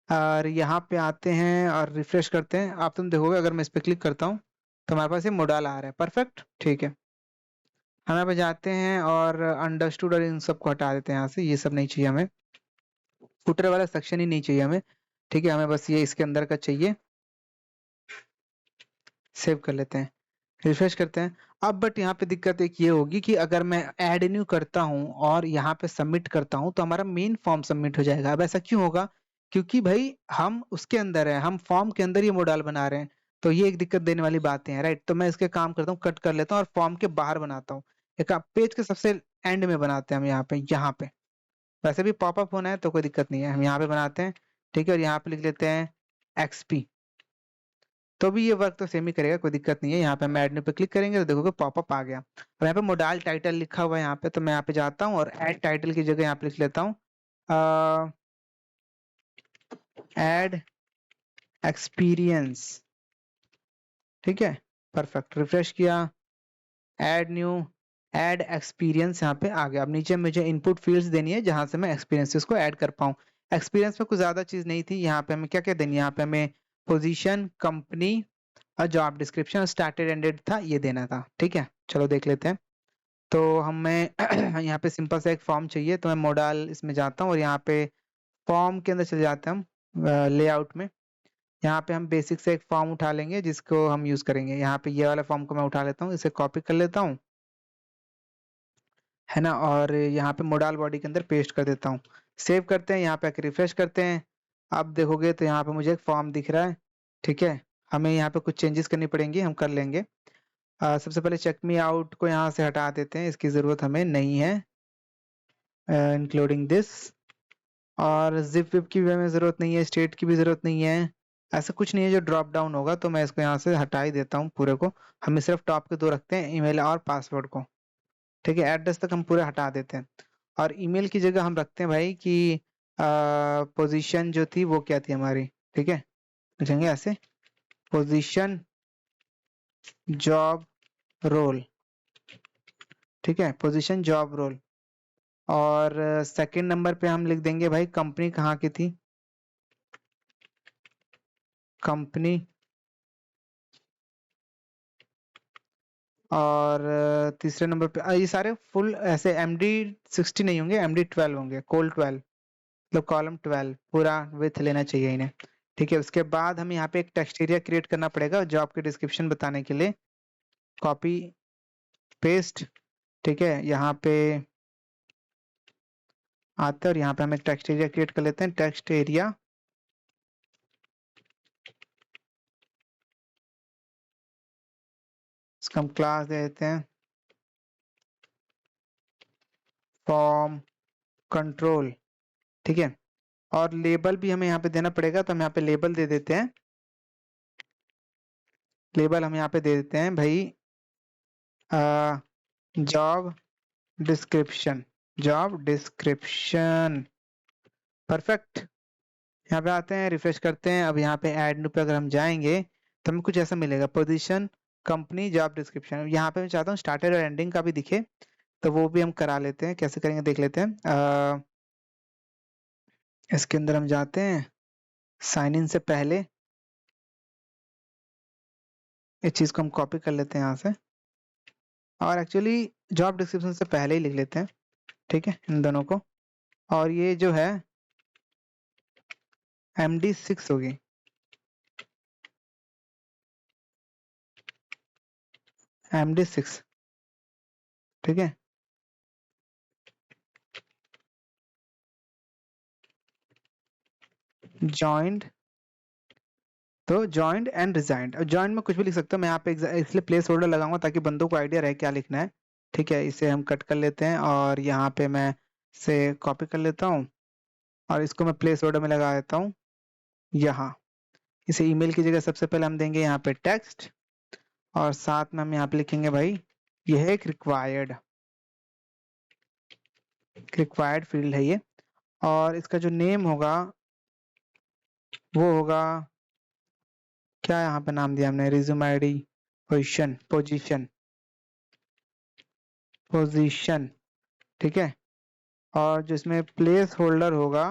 और यहाँ पे आते हैं और रिफ्रेश करते हैं, आप तुम देखोगे अगर मैं इस पे क्लिक करता हूँ तो हमारे पास ये मोडाल आ रहा है। परफेक्ट, ठीक है। हम यहाँ पे जाते हैं और अंडरस्टूड और इन सबको हटा देते हैं यहाँ से, ये सब नहीं चाहिए हमें, फुटर वाला सेक्शन ही नहीं चाहिए हमें, ठीक है। हमें बस ये इसके अंदर का चाहिए। सेव कर लेते हैं, रिफ्रेश करते हैं। अब बट यहाँ पे दिक्कत एक ये होगी कि अगर मैं ऐड न्यू करता हूँ और यहाँ पे सबमिट करता हूँ तो हमारा मेन फॉर्म सबमिट हो जाएगा। अब ऐसा क्यों होगा? क्योंकि भाई हम उसके अंदर है, हम फॉर्म के अंदर ये मॉडल बना रहे हैं, तो ये एक दिक्कत देने वाली बातें हैं, राइट। तो मैं इसके काम करता हूँ, कट कर लेता हूँ और फॉर्म के बाहर बनाता हूँ, एक पेज के सबसे एंड में बनाते हैं हम, यहाँ पे वैसे भी पॉपअप होना है तो कोई दिक्कत नहीं है, हम यहाँ पे बनाते हैं, ठीक है। और यहाँ पे लिख लेते हैं एक्सपी, तो भी ये वर्क तो सेम ही करेगा, कोई दिक्कत नहीं है। यहाँ पे हम ऐड न्यू पे क्लिक करेंगे तो देखोगे पॉपअप आ गया। अब यहाँ पे मोडाल टाइटल लिखा हुआ है यहाँ पे, तो मैं यहाँ पे जाता हूँ और ऐड टाइटल की जगह यहाँ पे लिख लेता हूँ ऐड एक्सपीरियंस, ठीक है। परफेक्ट, रिफ्रेश किया, ऐड न्यू, ऐड एक्सपीरियंस यहाँ पे आ गया। अब नीचे मुझे इनपुट फील्ड्स देनी है जहां से मैं एक्सपीरियंसेस को ऐड कर पाऊँ। एक्सपीरियंस में कुछ ज्यादा चीज नहीं थी, यहाँ पे हमें क्या क्या देनी है, यहाँ पे हमें पोजीशन, कंपनी और जॉब डिस्क्रिप्शन, स्टार्टेड एंडेड था ये देना था, ठीक है। चलो देख लेते हैं। तो हमें यहाँ पे सिंपल सा एक फॉर्म चाहिए, तो मैं मोडाल इसमें जाता हूँ और यहाँ पे फॉर्म के अंदर चले जाते हैं हम लेआउट में। यहाँ पे हम बेसिक से एक फॉर्म उठा लेंगे जिसको हम यूज करेंगे। यहाँ पे ये वाला फॉर्म को मैं उठा लेता हूँ, इसे कॉपी कर लेता हूँ, है ना, और यहाँ पे मोडाल बॉडी के अंदर पेस्ट कर देता हूँ। सेव करते हैं, यहाँ पे आके रिफ्रेश करते हैं। अब देखोगे तो यहाँ पे मुझे एक फॉर्म दिख रहा है, ठीक है। हमें यहाँ पे कुछ चेंजेस करनी पड़ेंगी, हम कर लेंगे। सबसे पहले चेक मी आउट को यहाँ से हटा देते हैं, इसकी जरूरत हमें नहीं है, इंक्लूडिंग दिस। और जिप विप की भी हमें जरूरत नहीं है, स्टेट की भी जरूरत नहीं है, ऐसा कुछ नहीं है जो ड्रॉप डाउन होगा, तो मैं इसको यहाँ से हटा ही देता हूँ पूरे को। हमें सिर्फ टॉप के दो रखते हैं, ईमेल और पासवर्ड को, ठीक है। एड्रेस तक हम पूरे हटा देते हैं। और ईमेल की जगह हम रखते हैं भाई कि पोजीशन जो थी वो क्या थी हमारी, ठीक है। लिखेंगे ऐसे, पोजीशन जॉब रोल, ठीक है, पोजीशन जॉब रोल। और सेकंड नंबर पे हम लिख देंगे भाई कंपनी कहाँ की थी, कंपनी। और तीसरे नंबर पे ये सारे फुल ऐसे MD60 नहीं होंगे, MD12 होंगे, कोल 12, मतलब कॉलम 12 पूरा विथ लेना चाहिए इन्हें, ठीक है। उसके बाद हमें यहाँ पे एक टेक्स्ट एरिया क्रिएट करना पड़ेगा जॉब की डिस्क्रिप्शन बताने के लिए। कॉपी पेस्ट, ठीक है। यहाँ पे आते हैं और यहाँ पे हम एक टेक्स्ट एरिया क्रिएट कर लेते हैं, टेक्स्ट एरिया, इसका हम क्लास दे देते हैं फॉर्म कंट्रोल, ठीक है। और लेबल भी हमें यहाँ पे देना पड़ेगा, तो हम यहाँ पे लेबल दे देते हैं। लेबल हम यहाँ पे दे देते हैं भाई job description, job description. Perfect. यहाँ पे आते हैं, रिफ्रेश करते हैं। अब यहाँ पे ऐड न्यू पे अगर हम जाएंगे तो हमें कुछ ऐसा मिलेगा, पोजीशन, कंपनी, जॉब डिस्क्रिप्शन। यहाँ पे मैं चाहता हूँ स्टार्टेड और एंडिंग का भी दिखे, तो वो भी हम करा लेते हैं। कैसे करेंगे देख लेते हैं। इसके अंदर हम जाते हैं, साइन इन से पहले इस चीज को हम कॉपी कर लेते हैं यहाँ से, और एक्चुअली जॉब डिस्क्रिप्शन से पहले ही लिख लेते हैं, ठीक है, इन दोनों को। और ये जो है MD6 होगी, MD6, ठीक है। जॉइंट तो ज्वाइंट एंड रिजाइंड, ज्वाइंट में कुछ भी लिख सकते हो, मैं यहाँ पे इसलिए प्लेस होल्डर लगाऊंगा ताकि बंदों को आइडिया रहे क्या लिखना है। ठीक है, इसे हम कट कर लेते हैं और यहाँ पे मैं से कॉपी कर लेता हूँ और इसको मैं प्लेस होल्डर में लगा देता हूँ यहाँ। इसे ईमेल की जगह सबसे पहले हम देंगे यहाँ पे टेक्स्ट और साथ में हम यहाँ पे लिखेंगे भाई यह एक रिक्वायर्ड फील्ड है ये। और इसका जो नेम होगा वो होगा, क्या यहाँ पे नाम दिया हमने, रिज्यूम आईडी, पोजीशन पोजीशन। ठीक है, और जो इसमें प्लेस होल्डर होगा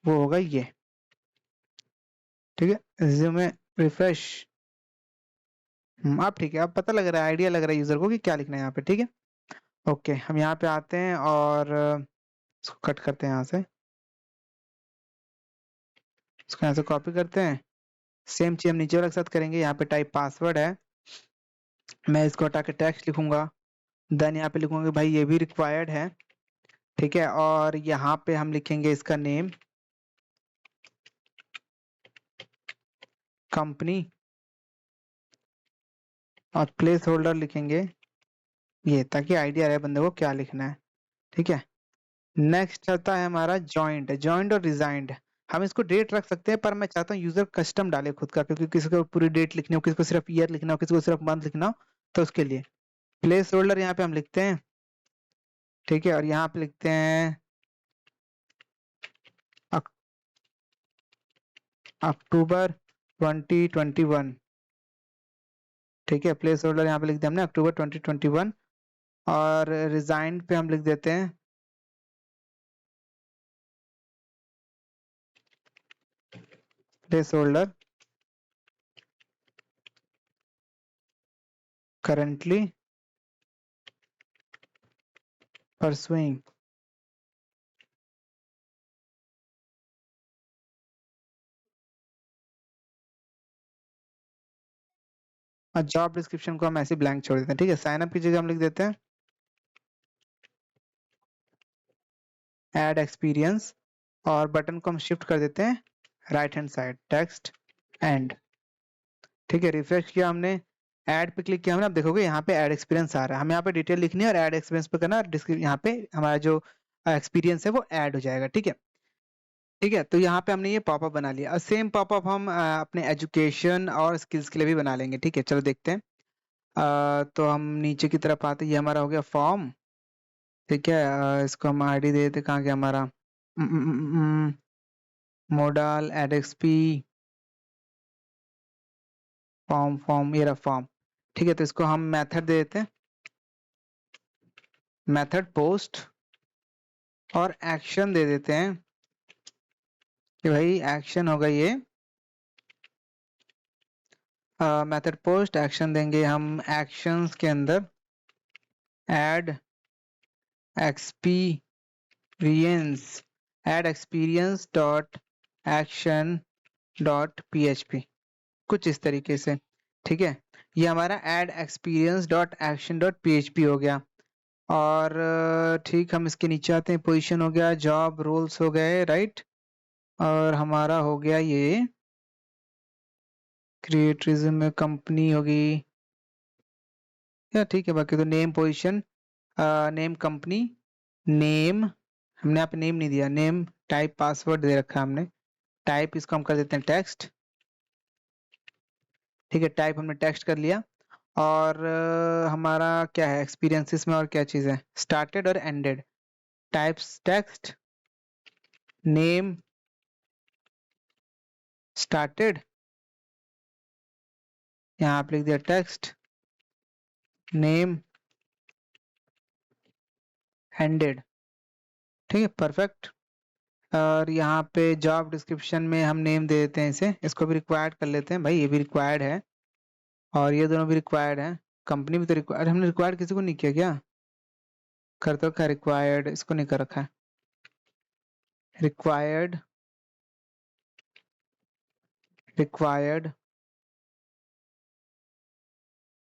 वो होगा ये। ठीक है, रिज्यूमे रिफ्रेश। अब ठीक है, अब पता लग रहा है, आइडिया लग रहा है यूजर को कि क्या लिखना है यहाँ पे। ठीक है, ओके, हम यहाँ पे आते हैं और इसको कट करते हैं यहाँ से, इसको यहाँ से कॉपी करते हैं। सेम चीज हम नीचे वाले के साथ करेंगे, यहाँ पे टाइप पासवर्ड है, मैं इसको हटा के टेक्स्ट लिखूंगा। देन यहाँ पे लिखूंगा कि भाई ये भी रिक्वायर्ड है। ठीक है, और यहाँ पे हम लिखेंगे इसका नेम, कंपनी, और प्लेस होल्डर लिखेंगे ये, ताकि आइडिया रहे बंदे को क्या लिखना है। ठीक है, नेक्स्ट आता है हमारा जॉइंट और रिजाइंड। हम इसको डेट रख सकते हैं, पर मैं चाहता हूँ यूजर कस्टम डाले खुद का, क्योंकि किसी को पूरी डेट लिखनी हो, किसी को सिर्फ ईयर लिखना हो, किसी को सिर्फ मंथ लिखना हो, तो उसके लिए प्लेस होल्डर यहाँ पे हम लिखते हैं। ठीक है, और यहाँ पे लिखते हैं अक्टूबर 2021। ठीक है, प्लेस होल्डर यहाँ पे लिख दिया हमने अक्टूबर 2021। और रिजाइंड पे हम लिख देते हैं प्लेस होल्डर करंटली परसुइंग। और जॉब डिस्क्रिप्शन को हम ऐसे ब्लैंक छोड़ देते हैं। ठीक है, साइन अप की जगह हम लिख देते हैं ऐड एक्सपीरियंस, और बटन को हम शिफ्ट कर देते हैं right hand side, text and. ठीक है, रिफ्रेश किया हमने, ऐड पे क्लिक किया हमने, अब देखोगे यहाँ पे ऐड एक्सपीरियंस आ रहा है। हमें यहाँ पे डिटेल लिखनी है और ऐड एक्सपीरियंस पे करना, यहाँ पे हमारा जो एक्सपीरियंस है वो ऐड हो जाएगा। ठीक है, ठीक है, तो यहाँ पे हमने ये पॉपअप बना लिया, और सेम पॉपअप हम अपने एजुकेशन और स्किल्स के लिए भी बना लेंगे। ठीक है, चलो देखते हैं। तो हम नीचे की तरफ आते हैं, ये हमारा हो गया फॉर्म। ठीक है, इसको हम आईडी दे देते, कहाँ गया हमारा मॉडल एडएक्सपी फॉर्म ये रहा फॉर्म। ठीक है, तो इसको हम मेथड दे देते हैं, मेथड पोस्ट, और एक्शन दे देते हैं कि भाई एक्शन होगा ये, मेथड पोस्ट एक्शन देंगे हम, एक्शंस के अंदर add experience, dot action dot php, कुछ इस तरीके से। ठीक है, ये हमारा add experience dot action dot php हो गया। और ठीक, हम इसके नीचे आते हैं, पोजीशन हो गया, जॉब रोल्स हो गए, राइट, और हमारा हो गया ये क्रिएट रिज्यूमे, कंपनी होगी या, ठीक है, बाकी तो name, position, name, company, name, हमने यहाँ पे नेम नहीं दिया, नेम, टाइप पासवर्ड दे रखा है हमने, टाइप इसको हम कर देते हैं टेक्स्ट। ठीक है, टाइप हमने टेक्स्ट कर लिया। और हमारा क्या है एक्सपीरियंसेस में, और क्या चीज़ है, स्टार्टेड और ended, types text, name started, यहाँ पे लिख दिया टेक्स्ट, नेम एंडेड। ठीक है, परफेक्ट। और यहाँ पे जॉब डिस्क्रिप्शन में हम नेम दे देते हैं इसे, इसको भी रिक्वायर्ड कर लेते हैं, भाई ये भी रिक्वायर्ड है और ये दोनों भी रिक्वायर्ड है, कंपनी भी तो रिक्वायर्ड, हमने रिक्वायर्ड किसी को नहीं किया क्या, कर तो रखा है रिक्वायर्ड, इसको नहीं कर रखा है रिक्वायर्ड, रिक्वायर्ड,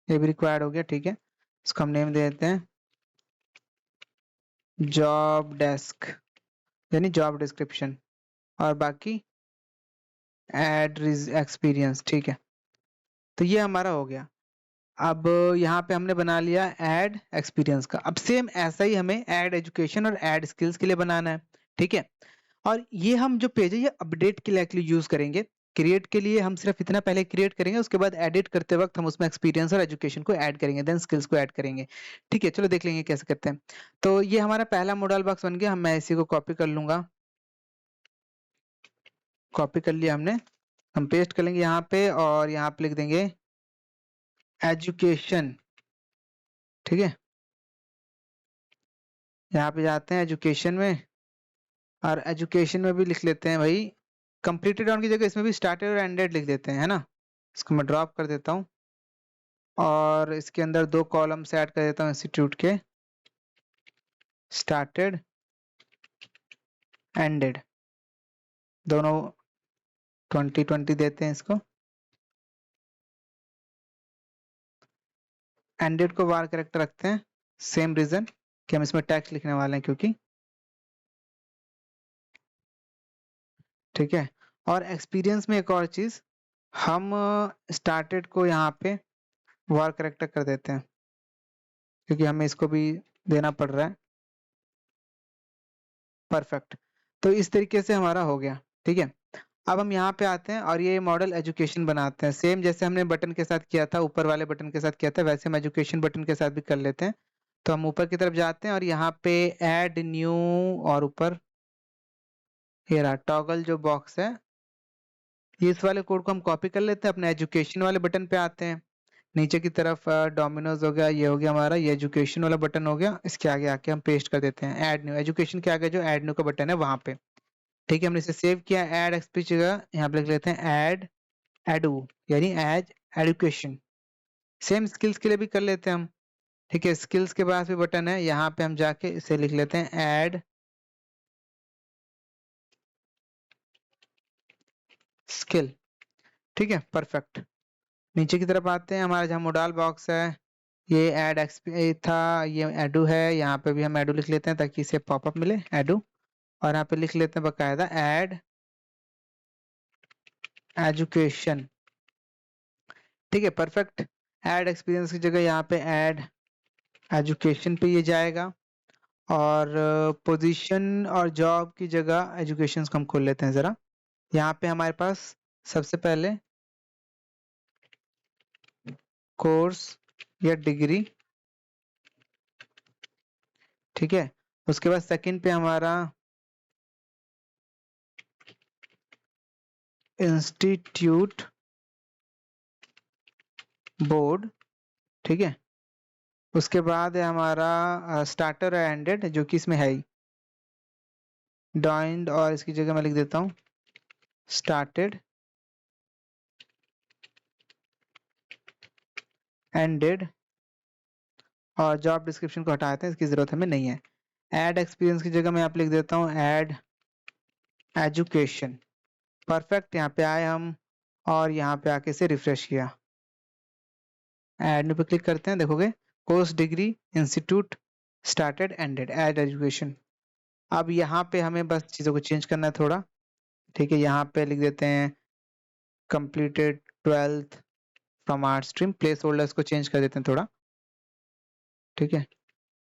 ये भी रिक्वायर्ड हो गया। ठीक है, इसको हम नेम दे देते हैं जॉब डेस्क, यानी जॉब डिस्क्रिप्शन, और बाकी ऐड एक्सपीरियंस, ठीक है। तो ये हमारा हो गया। अब यहाँ पे हमने बना लिया ऐड एक्सपीरियंस का। अब सेम ऐसा ही हमें ऐड एजुकेशन और ऐड स्किल्स के लिए बनाना है, ठीक है। और ये हम जो पेज है ये अपडेट के लिए एक्चुअली यूज करेंगे। क्रिएट के लिए हम सिर्फ इतना पहले क्रिएट करेंगे, उसके बाद एडिट करते वक्त हम उसमें एक्सपीरियंस और एजुकेशन को ऐड करेंगे, देन स्किल्स को ऐड करेंगे। ठीक है, चलो देख लेंगे कैसे करते हैं। तो ये हमारा पहला मॉडल बॉक्स बन गया। मैं इसी को कॉपी कर लूंगा, कॉपी कर लिया हमने। हम पेस्ट कर लेंगे यहाँ पे और यहाँ पे लिख देंगे एजुकेशन, ठीक है। यहाँ पे जाते हैं एजुकेशन में और एजुकेशन में भी लिख लेते हैं भाई कंप्लीटेड ऑन की जगह इसमें भी स्टार्टेड और एंडेड लिख देते हैं, है ना। इसको मैं ड्रॉप कर देता हूँ और इसके अंदर 2 कॉलम्स ऐड कर देता हूँ इंस्टीट्यूट के, स्टार्टेड एंडेड, दोनों 2020 देते हैं इसको। एंडेड को वार कैरेक्टर रखते हैं, सेम रीजन कि हम इसमें टैक्स लिखने वाले हैं क्योंकि, ठीक है। और एक्सपीरियंस में एक और चीज, हम स्टार्टेड को यहाँ पे वार कैरेक्टर कर देते हैं क्योंकि हमें इसको भी देना पड़ रहा है। परफेक्ट, तो इस तरीके से हमारा हो गया, ठीक है। अब हम यहाँ पे आते हैं और ये मॉडल एजुकेशन बनाते हैं, सेम जैसे हमने बटन के साथ किया था, ऊपर वाले बटन के साथ किया था, वैसे हम एजुकेशन बटन के साथ भी कर लेते हैं। तो हम ऊपर की तरफ जाते हैं और यहाँ पे ऐड न्यू और ऊपर ये रहा टॉगल जो बॉक्स है, ये इस वाले कोड को हम कॉपी कर लेते हैं, अपने एजुकेशन वाले बटन पे आते हैं। नीचे की तरफ डोमिनोज हो गया, ये हो गया हमारा, ये एजुकेशन वाला बटन हो गया, इसके आगे आके हम पेस्ट कर देते हैं ऐड न्यू, एजुकेशन के आगे जो ऐड न्यू का बटन है वहां पे, ठीक है। हमने इसे सेव किया, ऐड एक्सपीच जगह यहाँ पे लिख लेते हैं ऐड एडू, यानी एज एडुकेशन। सेम स्किल्स के लिए भी कर लेते हैं हम, ठीक है। स्किल्स के पास भी बटन है, यहाँ पे हम जाके इसे लिख लेते हैं ऐड स्किल, ठीक है। परफेक्ट, नीचे की तरफ आते हैं, हमारा जहाँ मोडाल बॉक्स है ये ऐड था, ये एडू है, यहाँ पे भी हम एडू लिख लेते हैं ताकि इसे पॉपअप मिले एडू, और यहाँ पे लिख लेते हैं बकायदा ऐड एजुकेशन, ठीक है। परफेक्ट, ऐड एक्सपीरियंस की जगह यहाँ पे ऐड एजुकेशन पे ये जाएगा, और पोजीशन और जॉब की जगह एजुकेशन को हम खोल लेते हैं जरा। यहाँ पे हमारे पास सबसे पहले कोर्स या डिग्री, ठीक है। उसके बाद सेकंड पे हमारा इंस्टीट्यूट बोर्ड, ठीक है। उसके बाद है हमारा स्टार्टर और एंडेड जो कि इसमें है ही डॉइंड, और इसकी जगह मैं लिख देता हूँ स्टार्टेड एंडेड, और जॉब डिस्क्रिप्शन को हटा देते हैं, इसकी जरूरत हमें नहीं है। ऐड एक्सपीरियंस की जगह मैं यहाँ पे लिख देता हूँ ऐड एजुकेशन। परफेक्ट, यहाँ पे आए हम और यहाँ पे आके इसे रिफ्रेश किया, ऐड पे क्लिक करते हैं, देखोगे course degree institute started ended add education. अब यहाँ पे हमें बस चीज़ों को चेंज करना है थोड़ा, ठीक है। यहाँ पे लिख देते हैं completed 12th from art stream, place holders को चेंज कर देते हैं थोड़ा, ठीक है।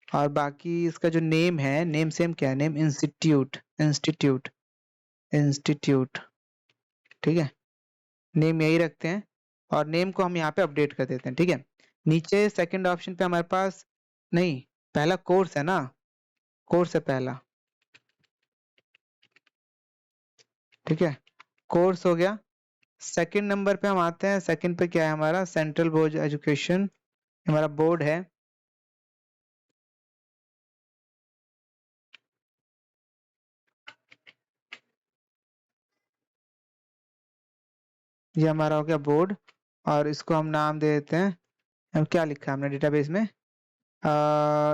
और बाकी इसका जो नेम है, नेम सेम क्या है, नेम इंस्टीट्यूट इंस्टीट्यूट इंस्टीट्यूट, ठीक है। नेम यही रखते हैं और नेम को हम यहाँ पे अपडेट कर देते हैं, ठीक है। नीचे सेकंड ऑप्शन पे हमारे पास, नहीं पहला कोर्स है ना, कोर्स है पहला, ठीक है। कोर्स हो गया। सेकंड नंबर पे हम आते हैं, सेकंड पे क्या है हमारा, सेंट्रल बोर्ड एजुकेशन, हमारा बोर्ड है, ये हमारा हो गया बोर्ड, और इसको हम नाम दे देते हैं, हम क्या लिखा है हमने डेटाबेस में,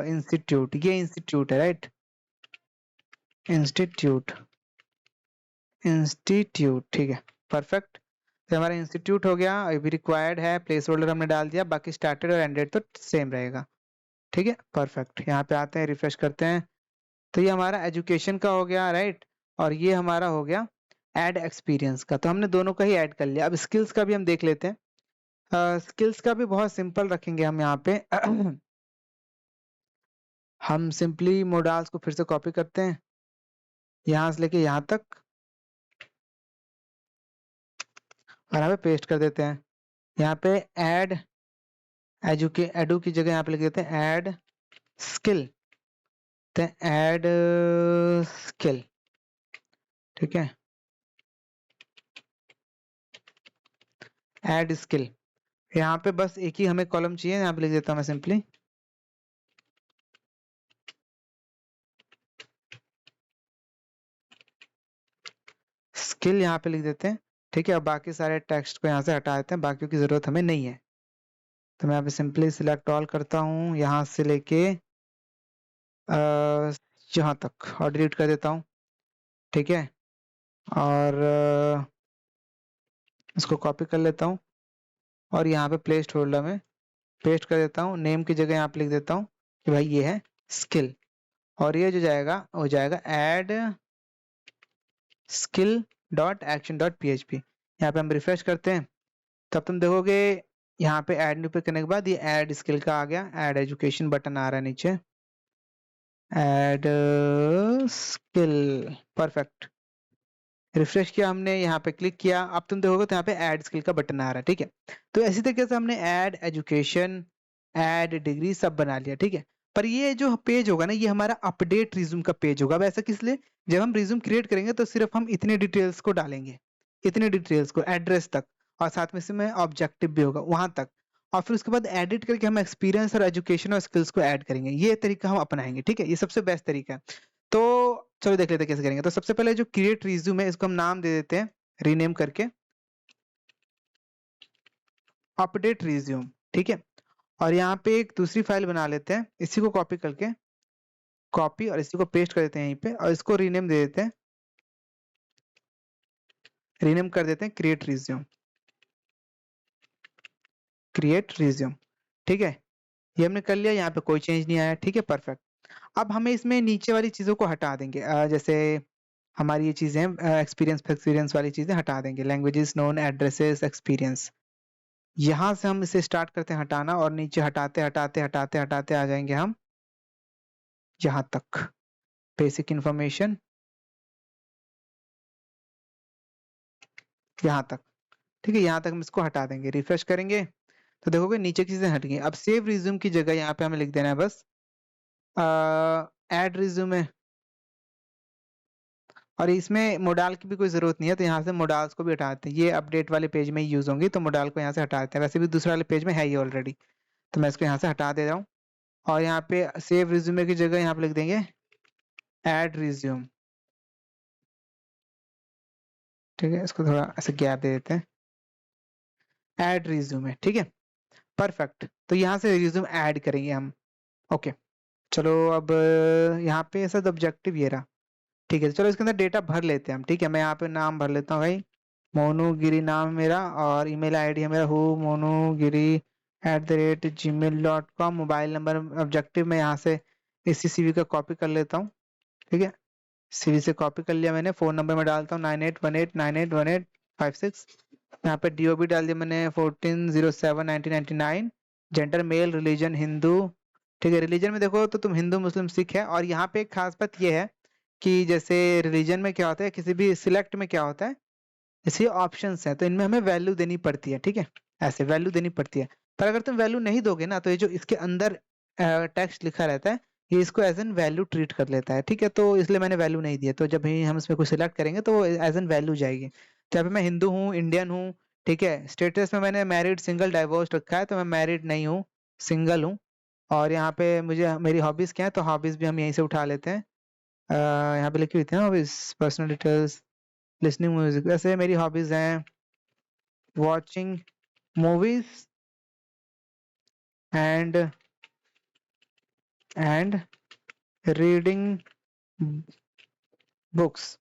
इंस्टीट्यूट, ये इंस्टीट्यूट है राइट, इंस्टीट्यूट इंस्टीट्यूट, ठीक है। परफेक्ट, तो हमारा इंस्टीट्यूट हो गया, अभी रिक्वायर्ड है प्लेस होल्डर हमने डाल दिया, बाकी स्टार्टेड और एंडेड तो सेम रहेगा, ठीक है। परफेक्ट, यहाँ पे आते हैं, रिफ्रेश करते हैं, तो ये हमारा एजुकेशन का हो गया राइट, और ये हमारा हो गया ऐड एक्सपीरियंस का, तो हमने दोनों का ही ऐड कर लिया। अब स्किल्स का भी हम देख लेते हैं। स्किल्स का भी बहुत सिंपल रखेंगे हम यहाँ पे। हम सिंपली मोडाल्स को फिर से कॉपी करते हैं यहाँ से लेके यहाँ तक और यहाँ पे पेस्ट कर देते हैं। यहाँ पे ऐड एडू की जगह यहाँ पे लिख देते हैं ऐड स्किल, तो ऐड स्किल, ठीक है, ऐड स्किल। यहाँ पे बस एक ही हमें कॉलम चाहिए, यहाँ पे लिख देता हूँ मैं सिंपली स्किल, यहाँ पे लिख देते हैं, ठीक है। अब बाकी सारे टेक्स्ट को यहाँ से हटा देते हैं, बाकियों की जरूरत हमें नहीं है। तो मैं यहाँ पे सिंपली सिलेक्ट ऑल करता हूँ यहाँ से लेके यहाँ तक और डिलीट कर देता हूँ, ठीक है। और इसको कॉपी कर लेता हूँ और यहाँ पे प्लेस होल्डर में पेस्ट कर देता हूँ। नेम की जगह यहाँ पे लिख देता हूँ कि भाई ये है स्किल, और ये जो जाएगा हो जाएगा add skill dot action dot php। यहाँ पे हम रिफ्रेश करते हैं, तब तुम देखोगे यहाँ पे ऐड न्यू पे करने के बाद ये ऐड स्किल का आ गया, ऐड एजुकेशन बटन आ रहा है नीचे, ऐड स्किल, परफेक्ट। रिफ्रेश किया हमने, यहाँ पे क्लिक किया, अब तुम देखोगे तो यहाँ पे ऐड स्किल का बटन आ रहा है, ठीक है। तो इसी तरीके से हमने ऐड एजुकेशन, ऐड डिग्री सब बना लिया, ठीक है। पर ये जो पेज होगा ना, ये हमारा अपडेट रिज्यूम का पेज होगा। अब ऐसा किस लिए, जब हम रिज्यूम क्रिएट करेंगे तो सिर्फ हम इतने डिटेल्स को डालेंगे, इतने डिटेल्स को, एड्रेस तक, और साथ में से में ऑब्जेक्टिव भी होगा वहां तक, और फिर उसके बाद एडिट करके हम एक्सपीरियंस और एजुकेशन और स्किल्स को ऐड करेंगे। ये तरीका हम अपनाएंगे, ठीक है, ये सबसे बेस्ट तरीका है। तो चलो देख लेते हैं कैसे करेंगे। तो सबसे पहले जो क्रिएट रिज्यूम है, इसको हम नाम दे देते हैं रीनेम करके अपडेट रिज्यूम, ठीक है। और यहाँ पे एक दूसरी फाइल बना लेते हैं, इसी को कॉपी करके, कॉपी, और इसी को पेस्ट कर देते हैं यहीं पे, और इसको रीनेम दे देते हैं, रीनेम कर देते हैं क्रिएट रिज्यूम, क्रिएट रिज्यूम, ठीक है। ये हमने कर लिया, यहाँ पे कोई चेंज नहीं आया, ठीक है, परफेक्ट। अब हमें इसमें नीचे वाली चीजों को हटा देंगे, जैसे हमारी ये चीजें एक्सपीरियंस एक्सपीरियंस वाली चीजें हटा देंगे, लैंग्वेजेस नोन, एड्रेसेस, एक्सपीरियंस, यहाँ से हम इसे स्टार्ट करते हैं हटाना, और नीचे हटाते हटाते हटाते हटाते आ जाएंगे हम यहाँ तक, बेसिक इंफॉर्मेशन, यहाँ तक, ठीक है। यहाँ तक हम इसको हटा देंगे, रिफ्रेश करेंगे तो देखोगे नीचे की चीजें हट गई। अब सेव रिज्यूम की जगह यहाँ पे हमें लिख देना है बस ऐड रिज्यूम है, और इसमें मोडाल की भी कोई जरूरत नहीं है, तो यहाँ से मोडाल्स को भी हटा देते हैं, ये अपडेट वाले पेज में ही यूज होंगी, तो मोडाल को यहाँ से हटा देते हैं। वैसे भी दूसरे वाले पेज में है ये ऑलरेडी, तो मैं इसको यहाँ से हटा दे रहा हूँ। और यहाँ पे सेव रिज्यूमे की जगह यहाँ पे लिख देंगे ऐड रिज्यूम, ठीक है। इसको थोड़ा ऐसे गैप दे देते हैं, ऐड रिज्यूमे, ठीक है, परफेक्ट। तो यहाँ से रिज्यूम ऐड करेंगे हम, ओके। चलो अब यहाँ पे ऐसा ऑब्जेक्टिव ये रहा, ठीक है। चलो इसके अंदर डेटा भर लेते हैं हम, ठीक है। मैं यहाँ पे नाम भर लेता हूँ भाई, मोनू गिरी नाम है मेरा, और ईमेल आईडी है मेरा who Monu Giri @gmail.com। Mobile number objective में यहाँ से इसी सीवी का कॉपी कर लेता हूँ, ठीक है। सीवी से कॉपी कर लिया मैंने, फोन नंबर में डालता हूँ 9818981856। यहाँ पे डीओबी डाल दिया मैंने 14/07/1999। जेंडर मेल, रिलीजन हिंदू, ठीक है। रिलीजन में देखो तो तुम हिंदू मुस्लिम सिख है, और यहाँ पे एक खास बात ये है कि जैसे रिलीजन में क्या होता है, किसी भी सिलेक्ट में क्या होता है, जैसे ऑप्शंस है तो इनमें हमें वैल्यू देनी पड़ती है, ठीक है, ऐसे वैल्यू देनी पड़ती है। पर अगर तुम वैल्यू नहीं दोगे ना, तो ये जो इसके अंदर टेक्स्ट लिखा रहता है, ये इसको एज एन वैल्यू ट्रीट कर लेता है, ठीक है। तो इसलिए मैंने वैल्यू नहीं दिया, तो जब भी हम इसमें कुछ सिलेक्ट करेंगे तो एज एन वैल्यू जाएगी। तो यहाँ पे मैं हिंदू हूँ, इंडियन हूँ, ठीक है। स्टेटस में मैंने मैरिड सिंगल डाइवोर्स रखा है, तो मैं मैरिड नहीं हूँ, सिंगल हूँ। और यहाँ पे मुझे मेरी हॉबीज क्या है, तो हॉबीज भी हम यहीं से उठा लेते हैं। यहाँ पे लिखी हुई थी ना hobbies, personal details, listening music. वैसे मेरी हॉबीज हैं watching movies and reading books,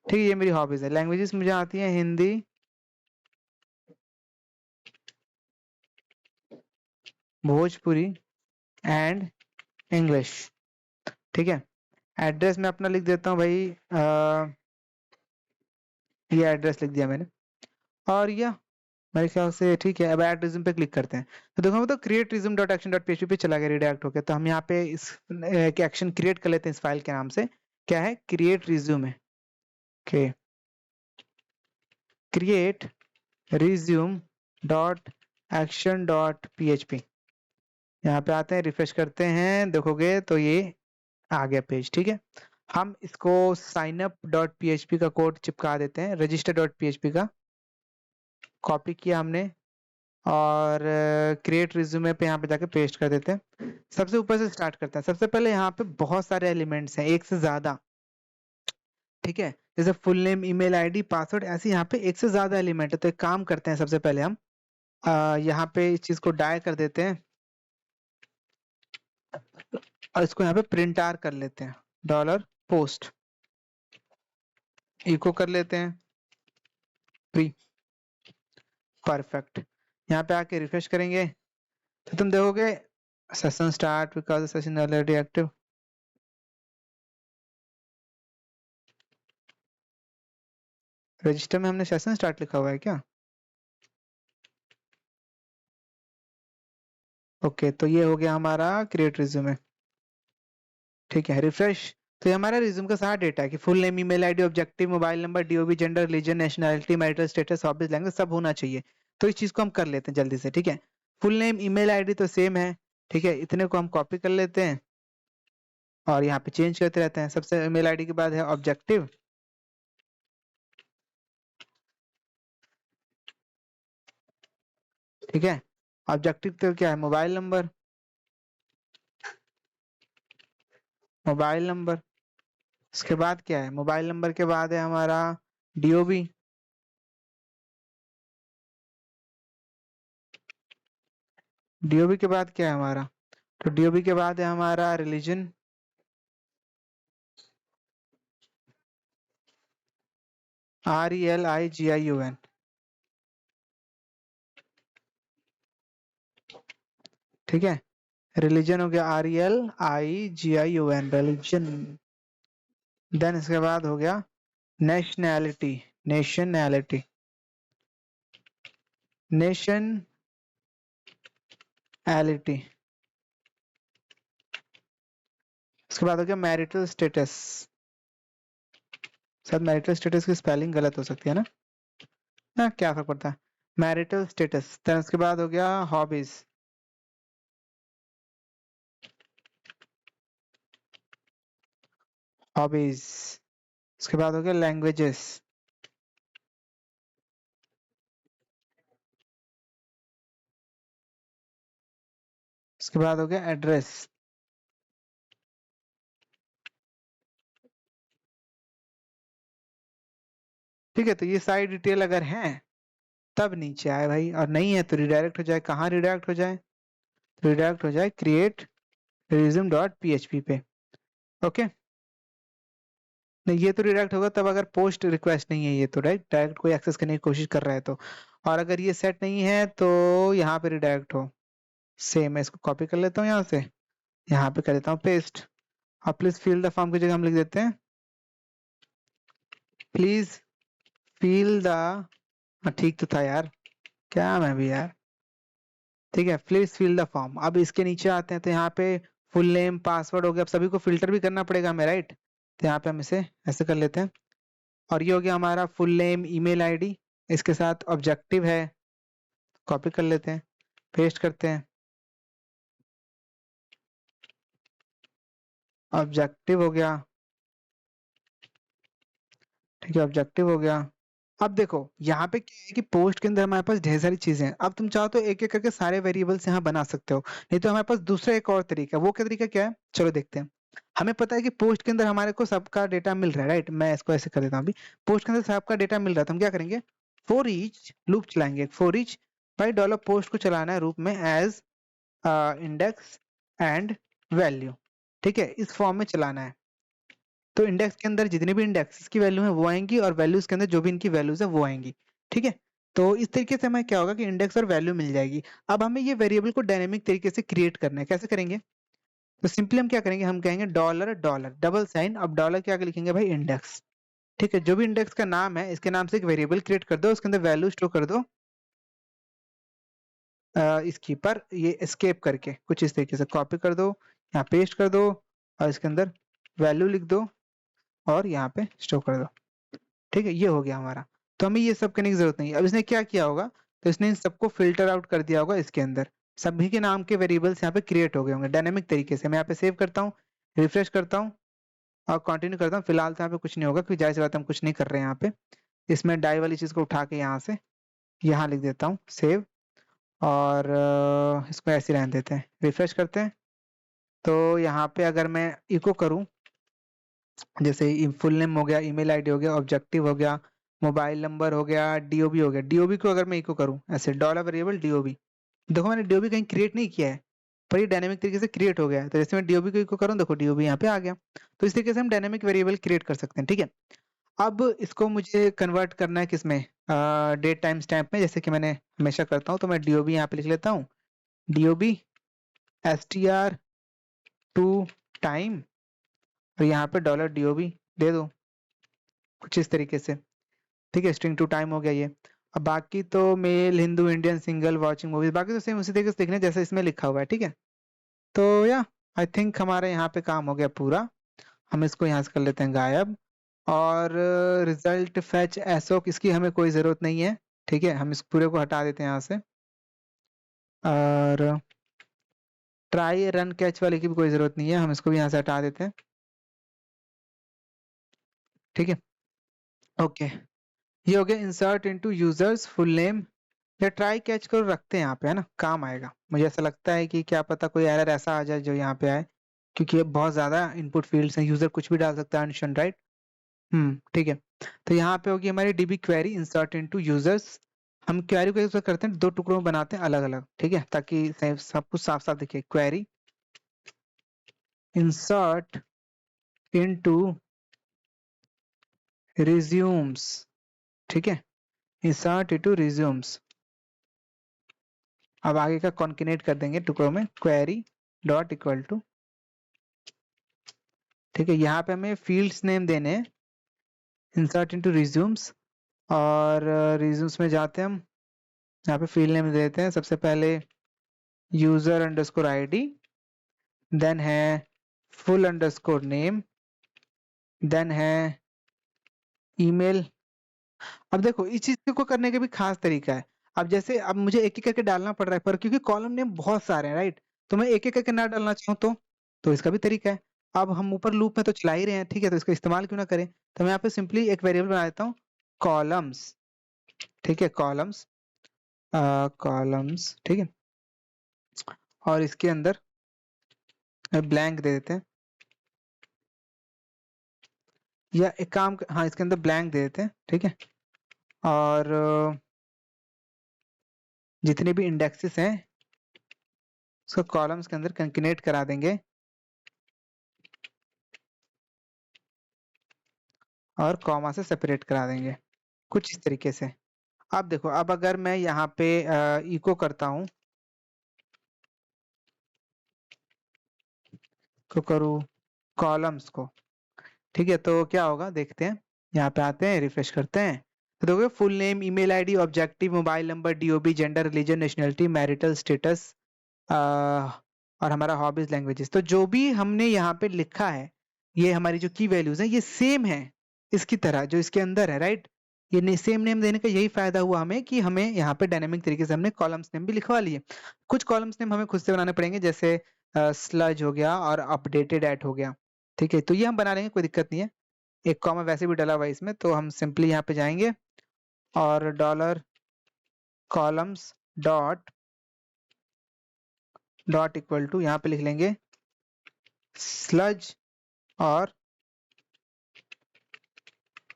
ठीक है, ये मेरी हॉबीज है। लैंग्वेजेस मुझे आती हैं हिंदी, भोजपुरी एंड इंग्लिश, ठीक है। एड्रेस में अपना लिख देता हूँ भाई ये एड्रेस लिख दिया मैंने और या मेरे ख्याल से ठीक है। अब ऐड रिज्यूम पे क्लिक करते हैं तो देखो तो create resume dot action dot PHP पे चला गया रिडायरेक्ट होकर। तो हम यहाँ पे इस एक एक्शन क्रिएट कर लेते हैं इस फाइल के नाम से, क्या है क्रिएट रिज्यूम है। Okay create resume dot action dot PHP, यहाँ पे आते हैं रिफ्रेश करते हैं, देखोगे तो ये आ गया पेज। ठीक है हम इसको साइन अप डॉट पीएचपी का कोड चिपका देते हैं, रजिस्टर डॉट पीएचपी का कॉपी किया हमने और क्रिएट रिज्यूमे पे यहाँ पे जाके पेस्ट कर देते हैं। सबसे ऊपर से स्टार्ट करते हैं। सबसे पहले यहाँ पे बहुत सारे एलिमेंट्स हैं, एक से ज्यादा, ठीक है जैसे full name email ID password, ऐसे यहाँ पे एक से ज्यादा एलिमेंट है। तो एक काम करते हैं, सबसे पहले हम यहाँ पे इस चीज को डाय कर देते हैं और इसको यहाँ पे प्रिंट आर कर लेते हैं, डॉलर पोस्ट इको कर लेते हैं प्री, परफेक्ट। यहाँ पे आके रिफ्रेश करेंगे तो तुम देखोगे session start because session already active. Register में हमने सेशन स्टार्ट लिखा हुआ है क्या? ओके तो ये हो गया हमारा क्रिएट रिज्यूमे। ठीक है रिफ्रेश, तो ये हमारा रिज्यूम का सारा डेटा है कि full name email ID objective mobile number DOB gender religion nationality marital status hobbies language सब होना चाहिए। तो इस चीज को हम कर लेते हैं जल्दी से। ठीक है फुल नेम ईमेल आईडी तो सेम है, ठीक है इतने को हम कॉपी कर लेते हैं और यहाँ पे चेंज करते रहते हैं। सबसे ईमेल आईडी के बाद है ऑब्जेक्टिव, ठीक है ऑब्जेक्टिव तो क्या है मोबाइल नंबर, मोबाइल नंबर इसके बाद क्या है मोबाइल नंबर के बाद है हमारा डीओबी, डीओबी के बाद क्या है हमारा, तो डीओबी के बाद है हमारा रिलीजन, RELIGION, ठीक है रिलीजन हो गया RELIGION रिलीजन। देन इसके बाद हो गया नेशनैलिटी, नेशनैलिटी नेशनैलिटी। इसके बाद हो गया मैरिटल स्टेटस, शायद मैरिटल स्टेटस की स्पेलिंग गलत हो सकती है ना, क्या फर्क पड़ता है, मैरिटल स्टेटस। देन उसके बाद हो गया हॉबीज, हॉबीज। उसके बाद हो गया लैंग्वेजेस, उसके बाद हो गया एड्रेस। ठीक है तो ये सारी डिटेल अगर है तब नीचे आए भाई, और नहीं है तो रिडायरेक्ट हो जाए। कहाँ रिडायरेक्ट हो जाए, रिडायरेक्ट हो जाए क्रिएट रिज्यूम डॉट पीएचपी पे। ओके नहीं ये तो रिडायरेक्ट होगा तब अगर पोस्ट रिक्वेस्ट नहीं है ये तो, राइट डायरेक्ट कोई एक्सेस करने की कोशिश कर रहा है तो। और अगर ये सेट नहीं है तो यहाँ पे रिडायरेक्ट हो। सेम है इसको कॉपी कर लेता हूँ यहाँ से, यहाँ पे कर देता हूँ पेस्ट। और प्लीज फिल द फॉर्म की जगह हम लिख देते हैं प्लीज फिल द, ठीक तो था यार, क्या मैं भी यार, ठीक है प्लीज फिल द फॉर्म। अब इसके नीचे आते हैं तो यहाँ पे फुल नेम पासवर्ड हो गया, अब सभी को फिल्टर भी करना पड़ेगा हमें, राइट। तो यहाँ पे हम इसे ऐसे कर लेते हैं और ये हो गया हमारा फुल नेम ईमेल आईडी, इसके साथ ऑब्जेक्टिव है, कॉपी कर लेते हैं पेस्ट करते हैं, ऑब्जेक्टिव हो गया, ठीक है ऑब्जेक्टिव हो गया। अब देखो यहाँ पे क्या है कि पोस्ट के अंदर हमारे पास ढेर सारी चीजें हैं। अब तुम चाहो तो एक एक करके सारे वेरिएबल्स यहाँ बना सकते हो, नहीं तो हमारे पास दूसरा एक और तरीका है। वो क्या तरीका क्या है चलो देखते हैं। हमें पता है कि पोस्ट के अंदर हमारे को सबका डेटा मिल रहा है, राइट। मैं इसको ऐसे कर देता हूँ अभी, पोस्ट के अंदर सबका डेटा मिल रहा है तो हम क्या करेंगे फॉर ईच लूप चलाएंगे। For each by dollar post को चलाना है रूप में एज इंडेक्स एंड वैल्यू, ठीक है इस फॉर्म में चलाना है। तो इंडेक्स के अंदर जितने भी इंडेक्स की वैल्यू है वो आएंगी और वैल्यूज के अंदर जो भी इनकी वैल्यूज है वो आएंगी, ठीक है। तो इस तरीके से हमें क्या होगा कि इंडेक्स और वैल्यू मिल जाएगी। अब हमें ये वेरिएबल को डायनेमिक तरीके से क्रिएट करना है, कैसे करेंगे तो सिंपली हम क्या करेंगे, हम कहेंगे डॉलर डॉलर डबल साइन, अब डॉलर क्या लिखेंगे भाई इंडेक्स, ठीक है, जो भी इंडेक्स का नाम है इसके नाम से एक वेरिएबल क्रिएट कर दो, उसके अंदर वैल्यू स्टोर कर दो इसकी पर ये एस्केप करके कुछ इस तरीके से कॉपी कर दो, यहाँ पेस्ट कर दो और इसके अंदर वैल्यू लिख दो और यहाँ पे स्टोर कर दो। ठीक है, ये हो गया हमारा। तो हमें ये सब करने की जरूरत नहीं है। अब इसने क्या किया होगा, तो इसने इन सबको फिल्टर आउट कर दिया होगा इसके अंदर, सभी के नाम के वेरिएबल्स यहाँ पे क्रिएट हो गए होंगे डायनेमिक तरीके से। मैं यहाँ पे सेव करता हूँ, रिफ्रेश करता हूँ और कंटिन्यू करता हूँ। फिलहाल तो यहाँ पे कुछ नहीं होगा क्योंकि जाहिर सी बात है हम कुछ नहीं कर रहे हैं यहाँ पे। इसमें डाई वाली चीज को उठा के यहाँ से यहाँ लिख देता हूँ सेव, और इसको ऐसे रहने देते हैं, रिफ्रेश करते हैं। तो यहाँ पे अगर मैं इको करूँ, जैसे फुल नेम हो गया, ईमेल आईडी हो गया, ऑब्जेक्टिव हो गया, मोबाइल नंबर हो गया, डीओबी हो गया, डीओबी को अगर मैं इको करूँ ऐसे डॉलर वेरिएबल डीओबी, देखो मैंने डीओबी कहीं क्रिएट नहीं किया है पर ये डायनेमिक तरीके से क्रिएट हो गया है। तो जैसे मैं डीओबी को इको करूँ, देखो डीओबी यहाँ पे आ गया। तो इस तरीके से हम डायनेमिक वेरिएबल क्रिएट कर सकते हैं। ठीक है, अब इसको मुझे कन्वर्ट करना है किसमें, डेट टाइम स्टैम्प में, जैसे कि मैंने हमेशा करता हूँ। तो मैं डीओबी यहाँ पे लिख लेता हूँ, डीओबी str टू टाइम, और यहाँ पे डॉलर डीओबी दे दो कुछ इस तरीके से। ठीक है, स्ट्रिंग टू टाइम हो गया ये। अब बाकी तो male, Hindu, Indian, single, watching movies, बाकी तो सेम उसी तरीके से लिखने जैसे इसमें लिखा हुआ है। ठीक है, तो या आई थिंक हमारा यहाँ पे काम हो गया पूरा। हम इसको यहाँ से कर लेते हैं गायब, और रिजल्ट फैच एसओ इसकी हमें कोई जरूरत नहीं है। ठीक है, हम इस पूरे को हटा देते हैं यहाँ से, और ट्राई रन कैच वाले की भी कोई जरूरत नहीं है, हम इसको भी यहाँ से हटा देते हैं। ठीक है, ओके, ये हो गया insert into users full name. या ट्राई कैच करो रखते हैं यहाँ पे, है ना, काम आएगा। मुझे ऐसा लगता है कि क्या पता कोई एरर ऐसा आ जाए जो यहाँ पे आए, क्योंकि ये बहुत ज्यादा इनपुट फील्ड्स हैं, यूजर कुछ भी डाल सकता है अनशन, राइट। ठीक है, तो यहाँ पे होगी हमारी dB query insert into users. हम क्वेरी को एक करते हैं, दो टुकड़ों में बनाते हैं अलग अलग। ठीक है, ताकि सब कुछ साफ साफ दिखे। Query insert into resumes. ठीक है, इंसर्ट इनटू रिज्यूम्स। अब आगे का कॉन्केनेट कर देंगे टुकड़ों में, क्वेरी डॉट इक्वल टू। ठीक है, यहाँ पे हमें फील्ड्स नेम देने हैं, इंसर्ट इनटू रिज्यूम्स, और रिज्यूम्स में जाते हैं हम, यहाँ पे फील्ड नेम देते हैं सबसे पहले यूजर अंडरस्कोर आईडी, देन है फुल अंडरस्कोर नेम, देन है ईमेल। अब देखो इस चीज को करने का भी खास तरीका है। अब जैसे अब मुझे एक एक करके डालना पड़ रहा है, पर क्योंकि कॉलम नेम बहुत सारे हैं, राइट, तो मैं एक एक करके ना डालना चाहूँ तो इसका भी तरीका है। अब हम ऊपर लूप में तो चला ही रहे हैं, ठीक है, तो इसका इस्तेमाल क्यों ना करें। तो मैं यहाँ पे सिंपली एक वेरिएबल बना देता हूँ, कॉलम्स। ठीक है, कॉलम्स, कॉलम्स, ठीक है, और इसके अंदर ब्लैंक दे देते हैं, या एक काम हाँ इसके अंदर ब्लैंक दे देते हैं। ठीक है, और जितने भी इंडेक्सेस हैं उसको कॉलम्स के अंदर कंकेनेट करा देंगे और कॉमा से सेपरेट करा देंगे कुछ इस तरीके से। अब देखो, अब अगर मैं यहाँ पे इको करता हूँ, तो करूँ कॉलम्स को, ठीक है, तो क्या होगा देखते हैं। यहाँ पे आते हैं, रिफ्रेश करते हैं, तो देखोगे full name, email ID, objective, mobile number, DOB, gender, religion, nationality, marital status, और हमारा हॉबीज, लैंग्वेजेस। तो जो भी हमने यहाँ पे लिखा है, ये हमारी जो की वैल्यूज है ये सेम है इसकी तरह जो इसके अंदर है, राइट। ये सेम नेम देने का यही फायदा हुआ हमें कि हमें यहाँ पे डायनेमिक तरीके से हमने कॉलम्स नेम भी लिखवा लिए। कुछ कॉलम्स नेम हमें खुद से बनाने पड़ेंगे, जैसे स्लज हो गया और अपडेटेड एट हो गया। ठीक है, तो ये हम बना लेंगे, कोई दिक्कत नहीं है। एक कॉमा वैसे भी डला हुआ है इसमें, तो हम सिंपली यहाँ पे जाएंगे और dollar columns dot dot equal to यहाँ पे लिख लेंगे स्लज और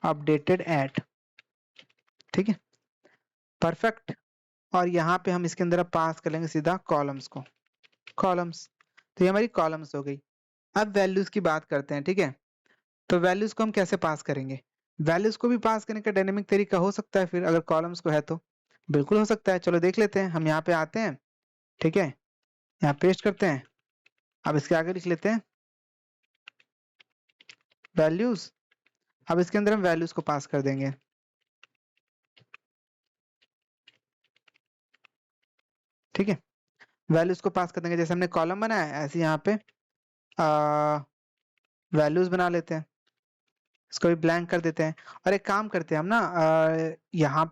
अपडेटेड एट। ठीक है, परफेक्ट। और यहाँ पे हम इसके अंदर अब पास कर लेंगे सीधा कॉलम्स को, कॉलम्स। तो ये हमारी कॉलम्स हो गई। अब वैल्यूज की बात करते हैं। ठीक है, तो वैल्यूज को हम कैसे पास करेंगे। वैल्यूज को भी पास करने का डायनेमिक तरीका हो सकता है, फिर अगर कॉलम्स को है तो बिल्कुल हो सकता है। चलो देख लेते हैं, हम यहाँ पे आते हैं, ठीक है, यहाँ पेस्ट करते हैं। अब इसके आगे लिख लेते हैं वैल्यूज, अब इसके अंदर हम वैल्यूज को पास कर देंगे। ठीक है, वैल्यूज को पास कर देंगे, जैसे हमने कॉलम बनाया है ऐसे यहाँ पे वैल्यूज बना लेते हैं, इसको भी ब्लैंक कर देते हैं। और एक काम करते हैं हम ना, यहाँ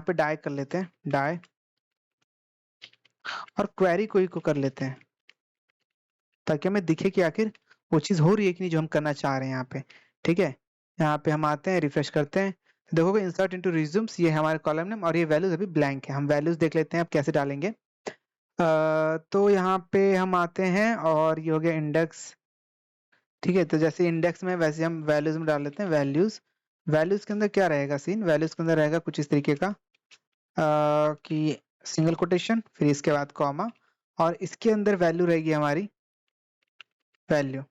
पे डाई कर लेते हैं, डाई, और क्वेरी कोई को कर लेते हैं, ताकि हमें दिखे कि आखिर वो चीज हो रही है कि नहीं जो हम करना चाह रहे हैं यहाँ पे। ठीक है, यहाँ पे हम आते हैं, रिफ्रेश करते हैं, तो देखोगे इंसर्ट इनटू रिज्यूम्स, ये हमारे कॉलम नेम, और ये वैल्यूज अभी ब्लैंक है। हम वैल्यूज देख लेते हैं अब कैसे डालेंगे। तो यहाँ पे हम आते हैं और ये हो गया इंडेक्स। ठीक है, तो जैसे इंडेक्स में वैसे हम वैल्यूज में डाल लेते हैं वैल्यूज। वैल्यूज के अंदर क्या रहेगा सीन, वैल्यूज के अंदर रहेगा कुछ इस तरीके का कि सिंगल कोटेशन, फिर इसके बाद कॉमा, और इसके अंदर वैल्यू रहेगी हमारी वैल्यू,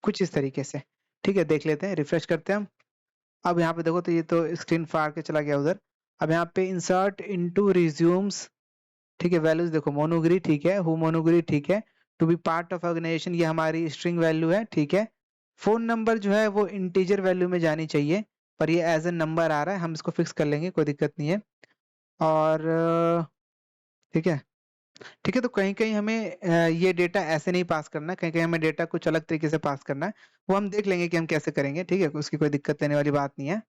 कुछ इस तरीके से। ठीक है, देख लेते हैं, रिफ्रेश करते हैं हम। अब यहाँ पे देखो तो ये तो स्क्रीन फाड़ के चला गया उधर। अब यहाँ पे इंसर्ट इनटू रिज्यूम्स, ठीक है, वैल्यूज देखो, मोनोग्री ठीक है, हु मोनोग्री ठीक है, to be part of organization ये हमारी स्ट्रिंग वैल्यू है। ठीक है, फोन नंबर जो है वो इंटीजर वैल्यू में जानी चाहिए, पर ये एज ए नंबर आ रहा है, हम इसको फिक्स कर लेंगे, कोई दिक्कत नहीं है। और ठीक है, ठीक है, तो कहीं कहीं हमें ये डेटा ऐसे नहीं पास करना है, कहीं कहीं हमें डेटा कुछ अलग तरीके से पास करना है, वो हम देख लेंगे कि हम कैसे करेंगे। ठीक है, उसकी कोई दिक्कत देने वाली बात नहीं है।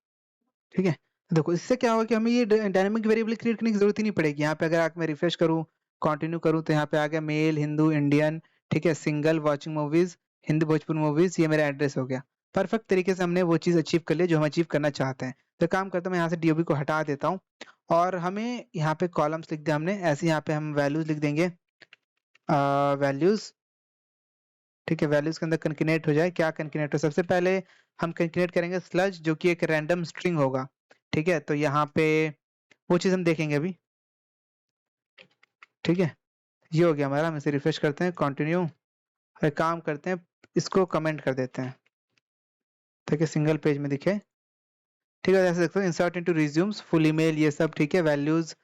ठीक है, तो देखो इससे क्या होगा कि हमें ये डायनामिक वेरिएबल क्रिएट करने की जरूरत ही नहीं पड़ेगी। यहाँ पे अगर मैं रिफ्रेश करूँ, कंटिन्यू करूँ, तो यहाँ पे आ गया मेल, हिंदू, इंडियन, ठीक है, single, watching movies, Hindi Bhojpuri movies, ये मेरा एड्रेस हो गया। परफेक्ट तरीके से हमने वो चीज अचीव कर ली जो हम अचीव करना चाहते हैं। तो काम करता हूँ, मैं यहाँ से डीओबी को हटा देता हूँ, और हमें यहाँ पे कॉलम्स लिख दिया हमने, ऐसे यहाँ पे हम वैल्यूज लिख देंगे, वैल्यूज। ठीक है, वैल्यूज के अंदर कंकेनेट हो जाए, क्या कंकेनेट हो, सबसे पहले हम कंकेनेट करेंगे स्लज, जो कि एक रैंडम स्ट्रिंग होगा। ठीक है, तो यहाँ पे वो चीज हम देखेंगे अभी। ठीक है, ये हो गया हमारा, हम इसे रिफ्रेश करते हैं, कंटिन्यू, एक काम करते हैं, इसको कमेंट कर देते हैं ताकि सिंगल पेज में दिखे। ठीक है, जैसे देखते हो insert into resumes, full email, ये सब ठीक है, वैल्यूज,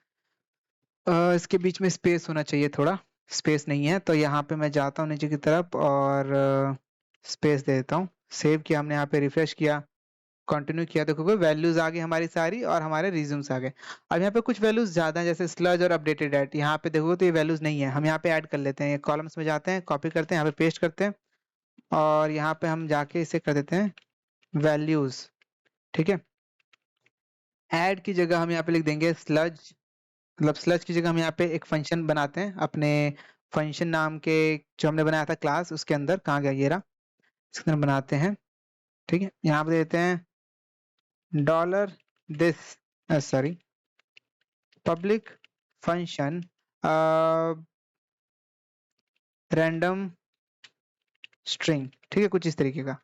इसके बीच में स्पेस होना चाहिए, थोड़ा स्पेस नहीं है, तो यहाँ पे मैं जाता हूँ नीचे की तरफ और स्पेस दे देता हूँ। सेव किया हमने, यहाँ पे रिफ्रेश किया, कंटिन्यू किया, देखोगे वैल्यूज आ गई हमारी सारी, और हमारे रिज्यूम्स आ गए। अब यहाँ पे कुछ वैल्यूज ज्यादा है, जैसे स्लज और अपडेटेड एट, यहाँ पे देखोगे तो ये वैल्यूज नहीं है, हम यहाँ पे ऐड कर लेते हैं, कॉलम्स में जाते हैं, कॉपी करते हैं, यहाँ पे पेस्ट करते हैं, और यहाँ पे हम जाके इसे कर देते हैं वैल्यूज। ठीक है, ऐड की जगह हम यहाँ पे लिख देंगे स्लज, मतलब स्लज की जगह हम यहाँ पे एक फंक्शन बनाते हैं अपने फंक्शन नाम के, जो हमने बनाया था क्लास, उसके अंदर कहाँ गया, ये रहा, इसके अंदर बनाते हैं। ठीक है, यहाँ पे देते हैं dollar this, sorry, public function random string, ठीक है, कुछ इस तरीके का।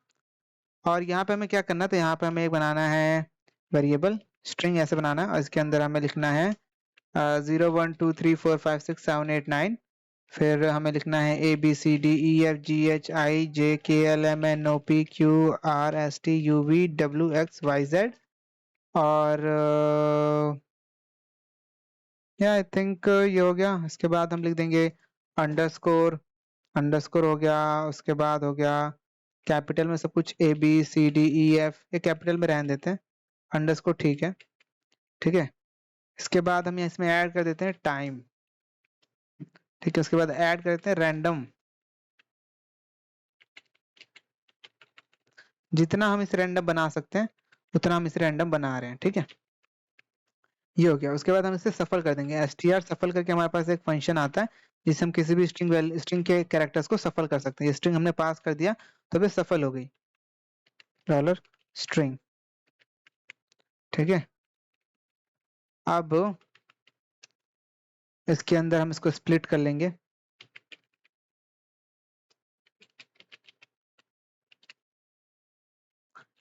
और यहाँ पे हमें क्या करना है, तो यहाँ पे हमें एक बनाना है वेरिएबल स्ट्रिंग, ऐसे बनाना है, और इसके अंदर हमें लिखना है 0 1 2 3 4 5 6 7 8 9, फिर हमें लिखना है ABCDEFGHIJKLMNOPQRSTUVWXYZ, और या आई थिंक ये हो गया। इसके बाद हम लिख देंगे अंडरस्कोर, अंडरस्कोर हो गया, उसके बाद हो गया कैपिटल में सब कुछ, ABCDEF, ये कैपिटल में रहने देते हैं, अंडरस्कोर ठीक है। ठीक है, इसके बाद हम इसमें ऐड कर देते हैं टाइम। ठीक है, उसके बाद ऐड कर देते हैं रैंडम, जितना हम इसे रैंडम बना सकते हैं उतना हम इसे रैंडम बना रहे हैं। ठीक है, ये हो गया। उसके बाद हम इसे सफल कर देंगे, str सफल करके हमारे पास एक फंक्शन आता है जिससे हम किसी भी स्ट्रिंग के कैरेक्टर्स को सफल कर सकते हैं। ये स्ट्रिंग हमने पास कर दिया तो वे सफल हो गई, डॉलर स्ट्रिंग। ठीक है, अब इसके अंदर हम इसको स्प्लिट कर लेंगे,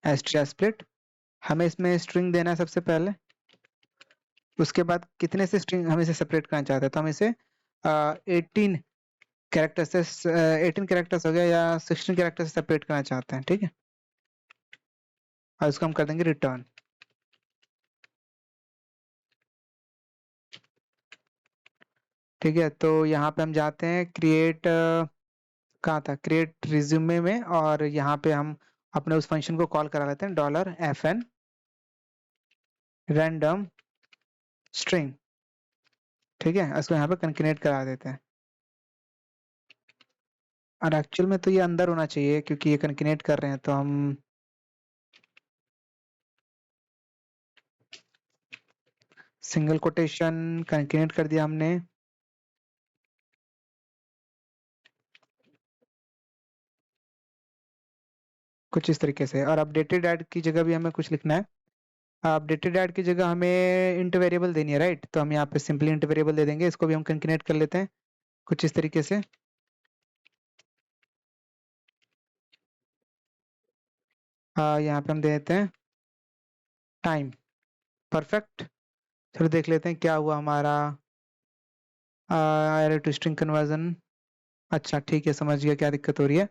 str स्प्लिट, हमें इसमें स्ट्रिंग देना है सबसे पहले, उसके बाद कितने से स्ट्रिंग हम इसे सेपरेट करना चाहते हैं, तो हम इसे 18 कैरेक्टर से 18 कैरेक्टर्स हो गया या 16 कैरेक्टर से सेपरेट करना चाहते हैं। ठीक है, और इसको हम कर देंगे रिटर्न। ठीक है, तो यहाँ पे हम जाते हैं क्रिएट कहाँ था, क्रिएट रिज्यूमे में, और यहाँ पे हम अपने उस फंक्शन को कॉल करा लेते हैं $fn रैंडम स्ट्रिंग। ठीक है, इसको यहाँ पे कंकेनेट करा देते हैं। और एक्चुअल में तो ये अंदर होना चाहिए क्योंकि ये कंकेनेट कर रहे हैं, तो हम सिंगल कोटेशन कंकेनेट कर दिया हमने। कुछ इस तरीके से। और अपडेटेड ऐड की जगह भी हमें कुछ लिखना है। अपडेटेड ऐड की जगह हमें इंट वेरिएबल देनी है, राइट? तो हम यहाँ पे सिंपली इंट वेरिएबल दे देंगे, इसको भी हम कंकेनेट कर लेते हैं कुछ इस तरीके से। यहाँ पे हम दे देते हैं टाइम। परफेक्ट। चलो देख लेते हैं क्या हुआ हमारा एरर टू स्ट्रिंग कन्वर्जन। अच्छा ठीक है, समझ गया क्या दिक्कत हो रही है।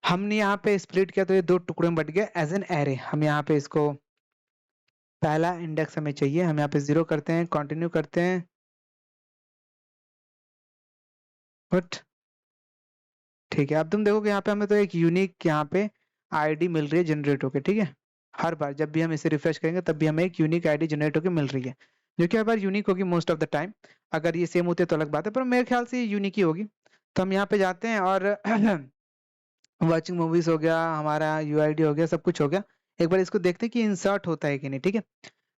हमने यहाँ पे स्प्लिट किया तो ये दो टुकड़े में बट गया एज एन एरे। हम यहाँ पे इसको पहला इंडेक्स हमें चाहिए, हम यहाँ पे 0 करते हैं, कंटिन्यू करते हैं, बट ठीक है। अब तुम देखोगे यहाँ पे हमें तो एक यूनिक यहाँ पे आईडी मिल रही है जनरेट होके, ठीक है। हर बार जब भी हम इसे रिफ्रेश करेंगे तब भी हमें एक यूनिक आईडी जनरेट होके मिल रही है, जो कि हर बार यूनिक होगी मोस्ट ऑफ द टाइम। अगर ये सेम होती है तो अलग बात है, पर मेरे ख्याल से ये यूनिक ही होगी। तो हम यहाँ पे जाते हैं और वाचिंग मूवीज हो गया, हमारा यूआईडी हो गया, सब कुछ हो गया। एक बार इसको देखते हैं कि इंसर्ट होता है कि नहीं, ठीक है।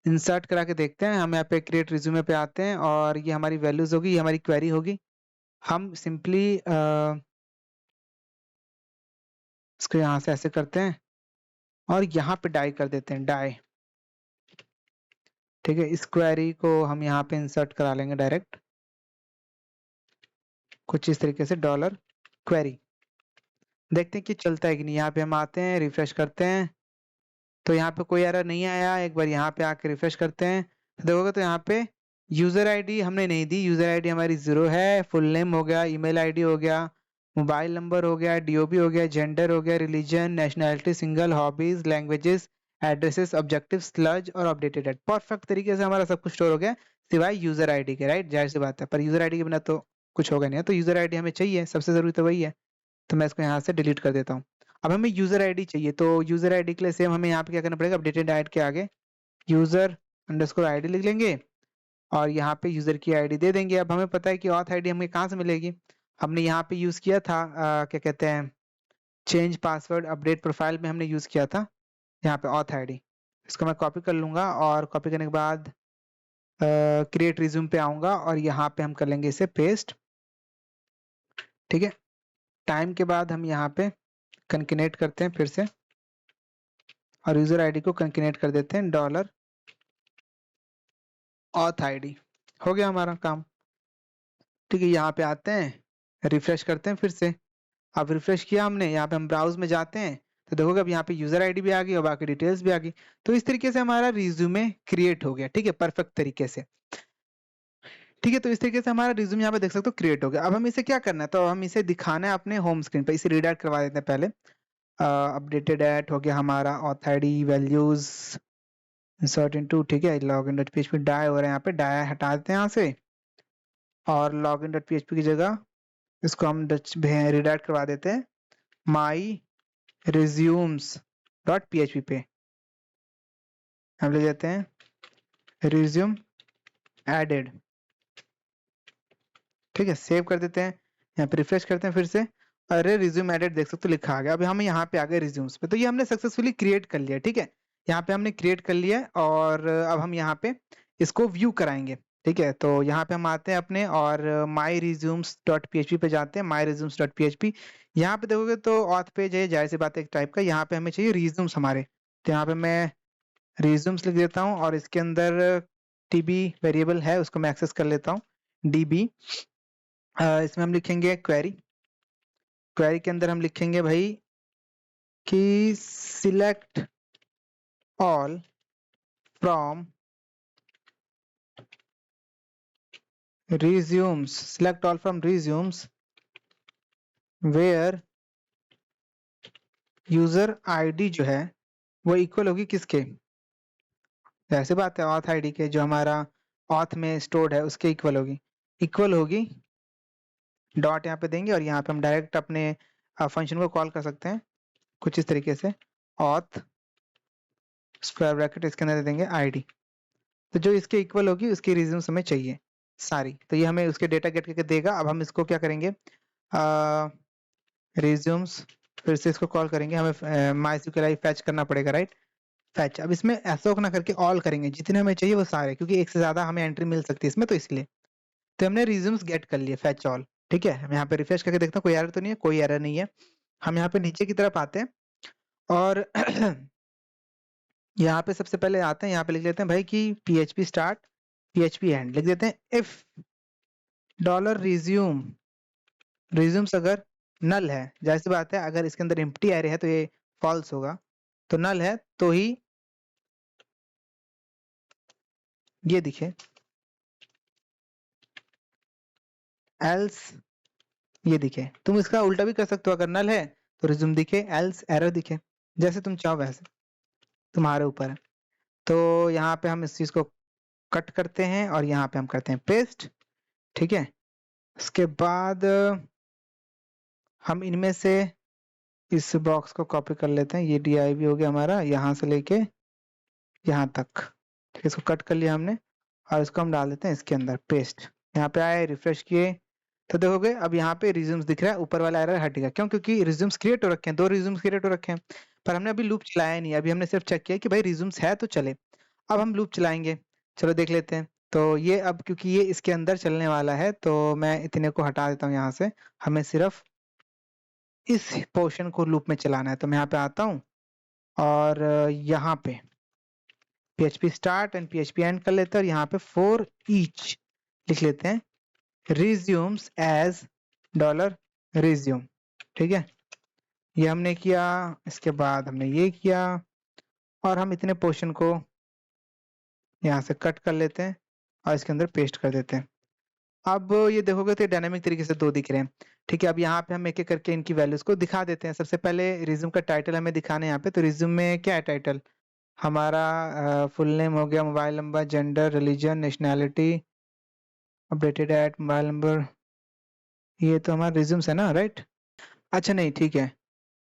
इंसर्ट करा के देखते हैं। हम यहाँ पे क्रिएट रिज्यूमे पे आते हैं और ये हमारी वैल्यूज होगी, ये हमारी क्वेरी होगी। हम सिंपली इसको यहाँ से ऐसे करते हैं और यहाँ पे डाई कर देते हैं, डाई। ठीक है, इस क्वेरी को हम यहाँ पे इंसर्ट करा लेंगे डायरेक्ट कुछ इस तरीके से डॉलर क्वेरी। देखते हैं कि चलता है कि नहीं। यहाँ पे हम आते हैं, रिफ्रेश करते हैं, तो यहाँ पे कोई एरर नहीं आया। एक बार यहाँ पे आके रिफ्रेश करते हैं तो देखोगे तो यहाँ पे यूजर आईडी हमने नहीं दी, यूजर आईडी हमारी 0 है। फुल नेम हो गया, ईमेल आईडी हो गया, मोबाइल नंबर हो गया, डीओबी हो गया, जेंडर हो गया, religion, nationality, single, hobbies, languages, addresses, objective, sludge और अपडेटेड एट। परफेक्ट तरीके से हमारा सब कुछ स्टोर हो गया सिवाय यूजर आईडी के, राइट? जाहिर सी बात है, पर यूजर आईडी के बिना तो कुछ होगा नहीं है। तो यूजर आईडी हमें चाहिए, सबसे जरूरी तो वही है। तो मैं इसको यहाँ से डिलीट कर देता हूँ। अब हमें यूजर आईडी चाहिए, तो यूजर आईडी के लिए सेम हमें यहाँ पे क्या करना पड़ेगा, अपडेटेड ऐड के आगे यूजर अंडरस्कोर आईडी लिख लेंगे और यहाँ पे यूजर की आईडी दे देंगे। अब हमें पता है कि ऑथ आईडी हमें कहाँ से मिलेगी। हमने यहाँ पे यूज किया था क्या कहते हैं, चेंज पासवर्ड अपडेट प्रोफाइल में हमने यूज किया था यहाँ पे ऑथ आईडी। इसको मैं कॉपी कर लूंगा और कॉपी करने के बाद क्रिएट रिज्यूम पे आऊंगा और यहाँ पे हम कर लेंगे इसे पेस्ट। ठीक है, टाइम के बाद हम यहाँ पे कंकेनेट करते हैं फिर से और यूजर आईडी को कंकेनेट कर देते हैं डॉलर ऑथ आईडी। हो गया हमारा काम। ठीक है, यहाँ पे आते हैं, रिफ्रेश करते हैं फिर से। अब रिफ्रेश किया हमने, यहाँ पे हम ब्राउज में जाते हैं तो देखोगे अब यहाँ पे यूजर आईडी भी आ गई और बाकी डिटेल्स भी आ गई। तो इस तरीके से हमारा रिज्यूमे क्रिएट हो गया, ठीक है, परफेक्ट तरीके से। ठीक है, तो इस तरीके से हमारा रिज्यूम यहाँ पे देख सकते हो क्रिएट हो गया। अब हम इसे क्या करना है, तो हम इसे दिखाना है अपने होम स्क्रीन पे। इसे रीडायरेक्ट करवा देते हैं पहले। अपडेटेड एट हो गया हमारा, auth ID, values, insert into, ठीक है, लॉगिन डॉट पीएचपी डाई हो रहा है, यहाँ पे डाई हटा देते हैं यहाँ से और लॉगिन डॉट पीएचपी की जगह इसको हम रीडायरेक्ट करवा देते हैं माई रिज्यूम्स डॉट पीएचपी पे। हम ले जाते हैं रिज्यूम एडेड। ठीक है, सेव कर देते हैं, यहाँ पे रिफ्रेश करते हैं फिर से। अरे रिज्यूम एडेड देख सकते हो लिखा आ गया। अब हम यहाँ पे आ गए रिज्यूम्स पे, तो ये हमने सक्सेसफुली क्रिएट कर लिया। ठीक है, यहाँ पे हमने क्रिएट कर लिया और अब हम यहाँ पे इसको व्यू कराएंगे। ठीक है, तो यहाँ पे हम आते हैं अपने और माई रिज्यूम्स डॉट पीएचपी पे जाते हैं, माई रिज्यूम्स डॉट पीएचपी। यहाँ पे देखोगे तो ऑथ पेज है, जाहिर सी बात है एक टाइप का। यहाँ पे हमें चाहिए रिज्यूम्स हमारे, तो यहाँ पे मैं रिज्यूम्स लिख देता हूँ और इसके अंदर टीबी वेरिएबल है उसको मैं एक्सेस कर लेता हूँ, डीबी। इसमें हम लिखेंगे क्वेरी। क्वेरी के अंदर हम लिखेंगे भाई कि select all from resumes, select all from resumes where user ID जो है वो इक्वल होगी किसके, ऐसे बात है ऑथ आईडी के, जो हमारा ऑथ में स्टोर्ड है उसके इक्वल होगी। इक्वल होगी डॉट यहाँ पे देंगे और यहाँ पे हम डायरेक्ट अपने फंक्शन को कॉल कर सकते हैं कुछ इस तरीके से, ऑथ स्क्वायर ब्रैकेट इसके अंदर दे देंगे आईडी, तो जो इसके इक्वल होगी उसकी रिज्यूम्स हमें चाहिए सारी, तो ये हमें उसके डेटा गेट करके देगा। अब हम इसको क्या करेंगे, रिज्यूम्स, फिर से इसको कॉल करेंगे, हमें माइस्क्ल फैच करना पड़ेगा, राइट, फैच। अब इसमें ऐसा ना करके ऑल करेंगे, जितने हमें चाहिए वो सारे, क्योंकि एक से ज्यादा हमें एंट्री मिल सकती है इसमें, तो इसलिए तो हमने रिज्यूम्स गेट कर लिए, फैच ऑल। ठीक है, हम यहाँ पे रिफ्रेश करके देखते हैं कोई एरर तो नहीं है, कोई एरर नहीं है। हम यहाँ पे नीचे की तरफ आते हैं और यहाँ पे सबसे पहले आते हैं, यहाँ पे लिख लेते हैं भाई कि PHP स्टार्ट PHP एंड, लिख देते हैं इफ डॉलर रिज्यूम, रिज्यूम्स अगर नल है, जाहिर सी बात है अगर इसके अंदर एम्प्टी एरे है तो ये फॉल्स होगा, तो नल है तो ही ये दिखे, एल्स ये दिखे। तुम इसका उल्टा भी कर सकते हो, अगर नल है तो रिज्यूम दिखे, एल्स एरर दिखे, जैसे तुम चाहो वैसे, तुम्हारे ऊपर है। तो यहाँ पे हम इस चीज को कट करते हैं और यहाँ पे हम करते हैं पेस्ट। ठीक है, उसके बाद हम इनमें से इस बॉक्स को कॉपी कर लेते हैं, ये div हो गया हमारा यहाँ से लेके यहाँ तक। ठीक है, इसको कट कर लिया हमने और इसको हम डाल देते हैं इसके अंदर, पेस्ट। यहाँ पे आए, रिफ्रेश किए तो देखोगे अब यहाँ पे रिज्यूम्स दिख रहा है, ऊपर वाला एरर हट गया। क्यों? क्योंकि रिज्यूम्स क्रिएट हो रखे हैं, 2 रिज्यूम्स क्रिएट हो रखे हैं, पर हमने अभी लूप चलाया नहीं, अभी हमने सिर्फ चेक किया कि भाई रिज्यूम्स है तो चले। अब हम लूप चलाएंगे, चलो देख लेते हैं। तो ये अब क्योंकि ये इसके अंदर चलने वाला है तो मैं इतने को हटा देता हूँ यहाँ से, हमें सिर्फ इस पोर्शन को लूप में चलाना है। तो मैं यहाँ पे आता हूँ और यहाँ पे PHP start and PHP and कर लेते हैं, और यहाँ पे फॉर ईच लिख लेते हैं रिज्यूम्स एज डॉलर रिज्यूम। ठीक है, ये हमने किया, इसके बाद हमने ये किया और हम इतने पोर्शन को यहाँ से कट कर लेते हैं और इसके अंदर पेस्ट कर देते हैं। अब ये देखोगे तो डायनामिक तरीके से 2 दिख रहे हैं। ठीक है, अब यहाँ पे हम एक एक करके इनकी वैल्यूज को दिखा देते हैं। सबसे पहले रिज्यूम का टाइटल हमें दिखाना है यहाँ पे, तो रिज्यूम में क्या है टाइटल हमारा, फुल नेम हो गया, mobile number, gender, religion, nationality, updated at mobile number, ये तो हमारा रिज्यूम्स है ना, राइट। अच्छा नहीं, ठीक है,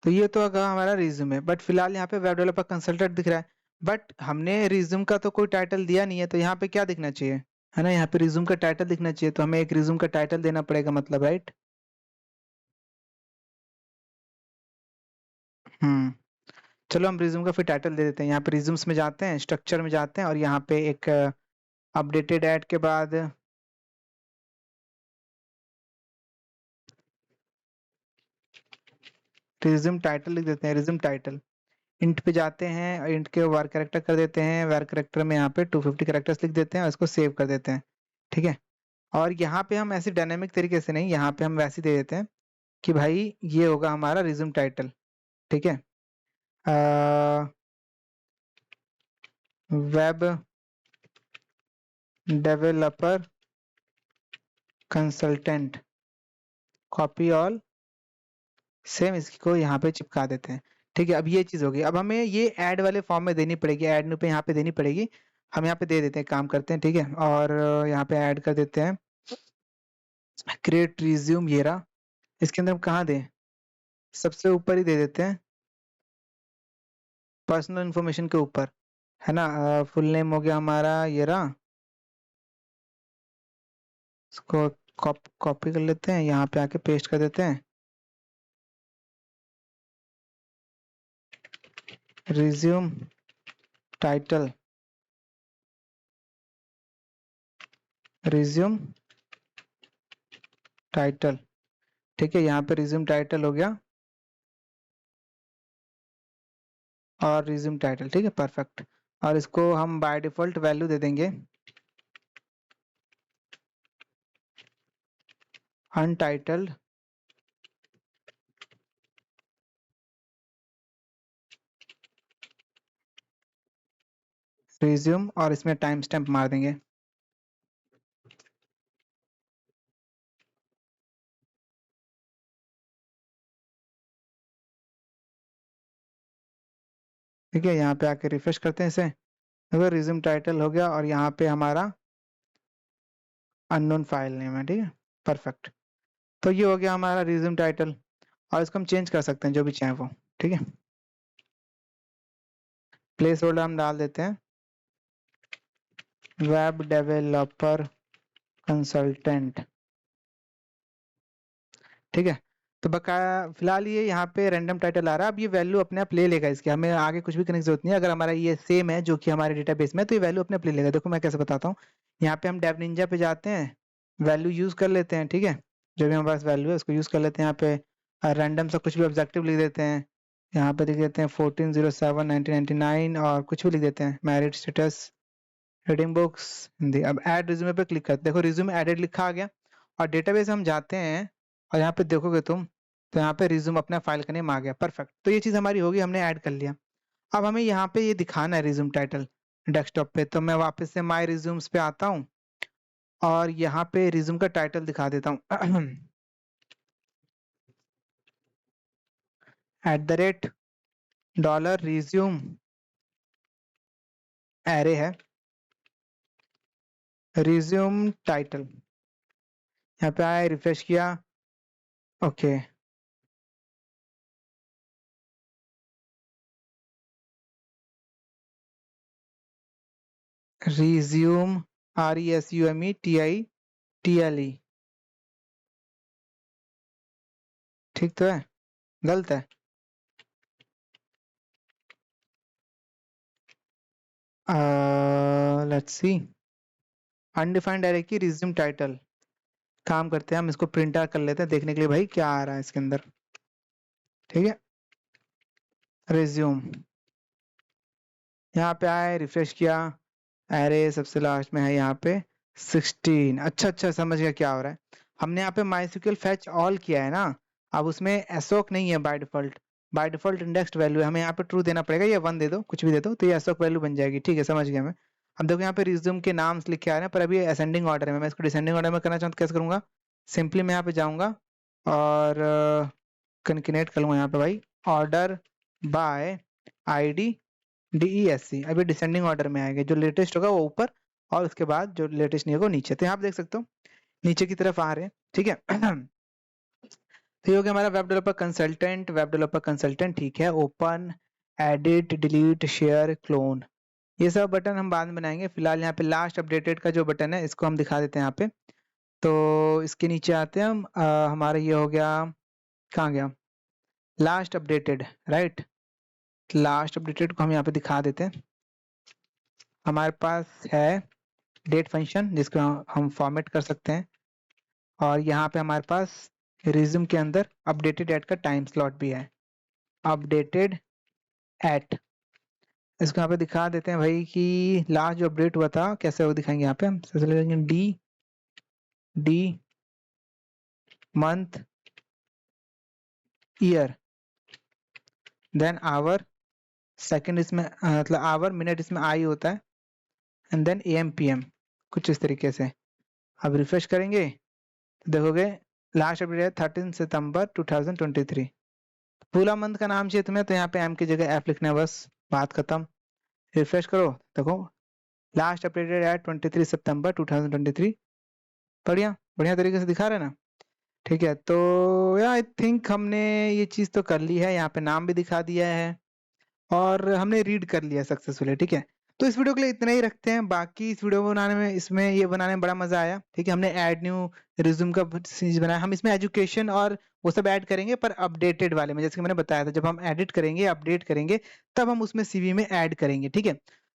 तो ये तो अगर हमारा रिज्यूम है, बट फिलहाल यहाँ पे वेब डेवलपर कंसल्टेंट दिख रहा है, बट हमने रिज्यूम का तो कोई टाइटल दिया नहीं है, तो यहाँ पे क्या दिखना चाहिए, है ना, यहाँ पे रिज्यूम का टाइटल दिखना चाहिए, तो हमें एक रिज्यूम का टाइटल देना पड़ेगा, मतलब, राइट। चलो हम रिज्यूम का फिर टाइटल दे देते हैं। यहाँ पे रिज्यूम्स में जाते हैं, स्ट्रक्चर में जाते हैं और यहाँ पे एक अपडेटेड ऐड के बाद रिज्यूम टाइटल लिख देते हैं, रिज्यूम टाइटल। इंट पे जाते हैं और इंट के वार कैरेक्टर कर देते हैं, वार कैरेक्टर में यहाँ पे 250 कैरेक्टर्स लिख देते हैं और इसको सेव कर देते हैं। ठीक है, और यहाँ पे हम ऐसे डायनेमिक तरीके से नहीं, यहाँ पे हम वैसे दे देते हैं कि भाई ये होगा हमारा रिज्यूम टाइटल। ठीक है, web developer consultant copy all, same इसको यहाँ पे चिपका देते हैं। ठीक है, अब ये चीज होगी। अब हमें ये ऐड वाले फॉर्म में देनी पड़ेगी, ऐड न्यू पे यहाँ पे देनी पड़ेगी। हम यहाँ पे दे देते हैं, काम करते हैं। ठीक है, और यहाँ पे ऐड कर देते हैं क्रिएट रिज्यूम, ये रहा। इसके अंदर हम कहाँ दें, सबसे ऊपर ही दे देते हैं, पर्सनल इन्फॉर्मेशन के ऊपर, है ना। फुल नेम हो गया हमारा, ये रहा। इसको कॉपी कर लेते हैं, यहाँ पे आके पेस्ट कर देते हैं, रिज्यूम टाइटल, रिज्यूम टाइटल। ठीक है, यहाँ पे रिज्यूम टाइटल हो गया और रिज्यूम टाइटल। ठीक है, परफेक्ट। और इसको हम बाय डिफॉल्ट वैल्यू दे देंगे अनटाइटल्ड रिज्यूम, और इसमें टाइम स्टैम्प मार देंगे। ठीक है, यहाँ पे आके रिफ्रेश करते हैं इसे, अगर रिज्यूम टाइटल हो गया और यहाँ पे हमारा अननोन फाइल नेम है। ठीक है, परफेक्ट। तो ये हो गया हमारा रिज्यूम टाइटल। और इसको हम चेंज कर सकते हैं जो भी चाहें वो, ठीक है। प्लेस होल्डर हम डाल देते हैं वेब डेवलपर कंसल्टेंट, ठीक है। तो बकाया फिलहाल ये यहाँ पे रैंडम टाइटल आ रहा है, अब ये वैल्यू अपने आप ले लेगा इसके, हमें आगे कुछ भी करने की जरूरत नहीं है। अगर हमारा ये सेम है जो कि हमारे डेटाबेस में, तो ये वैल्यू अपने आप ले लेगा। देखो मैं कैसे बताता हूँ, यहाँ पे हम डेव निंजा पे जाते हैं, वैल्यू यूज कर लेते हैं, ठीक है। जो भी हमारे पास वैल्यू है उसको यूज कर लेते हैं यहाँ पे, रैंडम सा कुछ भी ऑब्जेक्टिव लिख देते हैं, यहाँ पे लिख देते हैं 14/07/1999 और कुछ भी लिख देते हैं, married status, reading books, Hindi. अब ऐड रिज्यूमे पे क्लिक करते, देखो रिज्यूमे एडेड लिखा आ गया। और डेटाबेस हम जाते हैं और यहाँ पे देखोगे तुम, तो यहाँ पे रिज्यूम अपना फाइल का नेम आ गया, परफेक्ट। तो ये चीज़ हमारी होगी, हमने ऐड कर लिया। अब हमें यहाँ पे ये दिखाना है रिज्यूम टाइटल डेस्कटॉप पे, तो मैं वापस से माई रिज्यूम्स पे आता हूँ और यहाँ पे रिज्यूम का टाइटल दिखा देता हूँ $resume एरे है, रिज्यूम टाइटल, यहाँ पे आया, रिफ्रेश किया, ओके। रिज्यूम RESUME ठीक तो है, गलत है? लेट्स सी, अनडिफाइंड एरे की रिज्यूम टाइटल, काम करते हैं हम इसको प्रिंट आउट कर लेते हैं देखने के लिए भाई क्या आ रहा है इसके अंदर, ठीक है। रिज्यूम यहाँ पे आए, रिफ्रेश किया, एरे सबसे लास्ट में है यहाँ पे 16। अच्छा अच्छा, समझ गया क्या हो रहा है। हमने यहाँ पे MySQL फैच ऑल किया है ना, अब उसमें एसोक नहीं है बाय डिफॉल्ट इंडेक्स्ड वैल्यू है, हमें यहाँ पे ट्रू देना पड़ेगा, या 1 दे दो, कुछ भी दे दो, तो ये एसोक वैल्यू बन जाएगी, ठीक है, समझ गया मैं। अब देखो यहाँ पे रिज्यूम के नाम लिखे आ रहे हैं, पर अभी असेंडिंग ऑर्डर में, मैं इसको डिसेंडिंग ऑर्डर में करना चाहूँ तो कैसे करूंगा, सिंपली मैं यहाँ पे जाऊंगा और कनकिनेट कर लूंगा यहाँ पे भाई, ऑर्डर बाय ID DESC, अभी डिसेंडिंग ऑर्डर में आएगा, जो लेटेस्ट होगा वो ऊपर और उसके बाद जो लेटेस्ट नहीं होगा वो नीचे। तो यहाँ आप देख सकते हो नीचे की तरफ आ रहे हैं, ठीक है तो ये हो गया हमारा वेब डेवलपर कंसल्टेंट, ठीक है। Open, edit, delete, share, clone, ये सब बटन हम बाद में बनाएंगे। फिलहाल यहाँ पे लास्ट अपडेटेड का जो बटन है इसको हम दिखा देते हैं यहाँ पे। तो इसके नीचे आते हैं हम, हमारा ये हो गया, कहाँ गया, last updated, right. Last updated को हम यहाँ पे दिखा देते हैं। हमारे पास है डेट फंक्शन जिसको हम फॉर्मेट कर सकते हैं, और यहाँ पे हमारे पास रिज्यूम के अंदर अपडेटेड एट का टाइम स्लॉट भी है, अपडेटेड एट, इसको यहाँ पे दिखा देते हैं भाई कि लास्ट जो अपडेट हुआ था कैसे वो दिखाएंगे। यहाँ पे हम सबसे पहले D month year, then hour, second इसमें मतलब आवर, मिनट इसमें आई होता है, एंड देन AM PM, कुछ इस तरीके से। अब रिफ्रेश करेंगे तो देखोगे लास्ट अपडेट है 13 सितंबर 2023। पूरा मंथ का नाम चाहिए तुम्हें तो यहाँ पे M की जगह F लिखना है, बस बात खत्म। रिफ्रेश करो, देखो लास्ट अपडेटेड है 23 सितंबर 2023, बढ़िया बढ़िया तरीके से दिखा रहे हैं ना, ठीक है। तो आई थिंक हमने ये चीज़ तो कर ली है, यहाँ पे नाम भी दिखा दिया है और हमने रीड कर लिया सक्सेसफुली, ठीक है। तो इस वीडियो के लिए इतना ही रखते हैं, बाकी इस वीडियो को बनाने में, इसमें ये बनाने में बड़ा मजा आया, ठीक है। हमने ऐड न्यू रिज्यूम का चीज बनाया, हम इसमें एजुकेशन और वो सब ऐड करेंगे पर अपडेटेड वाले में, जैसे कि मैंने बताया था, जब हम एडिट करेंगे अपडेट करेंगे तब हम उसमें CV में ऐड करेंगे, ठीक है।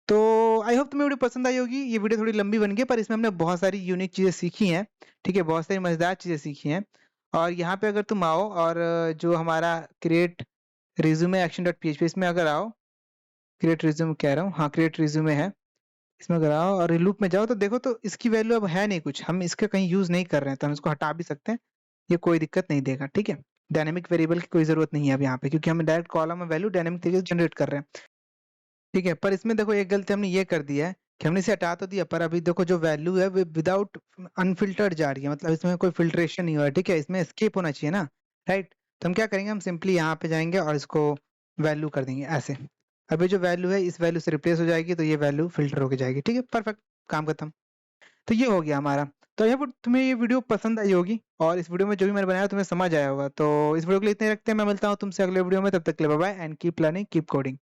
तो आई होप तुम्हें वीडियो पसंद आई होगी, ये वीडियो थोड़ी लंबी बन गई पर इसमें हमने बहुत सारी यूनिक चीजें सीखी हैं, ठीक है, बहुत सारी मजेदार चीजें सीखी हैं। और यहाँ पे अगर तुम आओ और जो हमारा क्रिएट रिज्यूमे action.php, इसमें अगर आओ, क्रिएट रिज्यूम कह रहा हूँ, हाँ क्रिएट रिज्यूमे है, इसमें अगर आओ और लूप में जाओ तो देखो तो इसकी वैल्यू अब है नहीं कुछ, हम इसका कहीं यूज नहीं कर रहे हैं, तो हम इसको हटा भी सकते हैं, ये कोई दिक्कत नहीं देगा, ठीक है। डायनेमिक वेरिएबल की कोई जरूरत नहीं है अब यहाँ पे, क्योंकि हम डायरेक्ट कॉलम में वैल्यू डायनेमिक तरीके से जनरेट कर रहे हैं, ठीक है। पर इसमें देखो एक गलती हमने ये कर दिया है कि हमने इसे हटा तो दिया, पर अभी देखो जो वैल्यू है वो विदाउट अनफिल्टर्ड जा रही है, मतलब इसमें कोई फिल्ट्रेशन नहीं हो रहा है, ठीक है, इसमें एस्केप होना चाहिए ना, राइट। तो हम क्या करेंगे, हम सिंपली यहाँ पे जाएंगे और इसको वैल्यू कर देंगे ऐसे, अभी जो वैल्यू है इस वैल्यू से रिप्लेस हो जाएगी, तो ये वैल्यू फिल्टर होके जाएगी, ठीक है, परफेक्ट, काम खत्म। तो ये हो गया हमारा। तो यहाँ पर तुम्हें ये वीडियो पसंद आई होगी और इस वीडियो में जो भी मैंने बनाया तुम्हें समझ आया होगा। तो इस वीडियो के लिए इतने रखते हैं, मैं मिलता हूँ तुमसे अगले वीडियो में, तब तक के लिए bye bye and keep learning keep coding.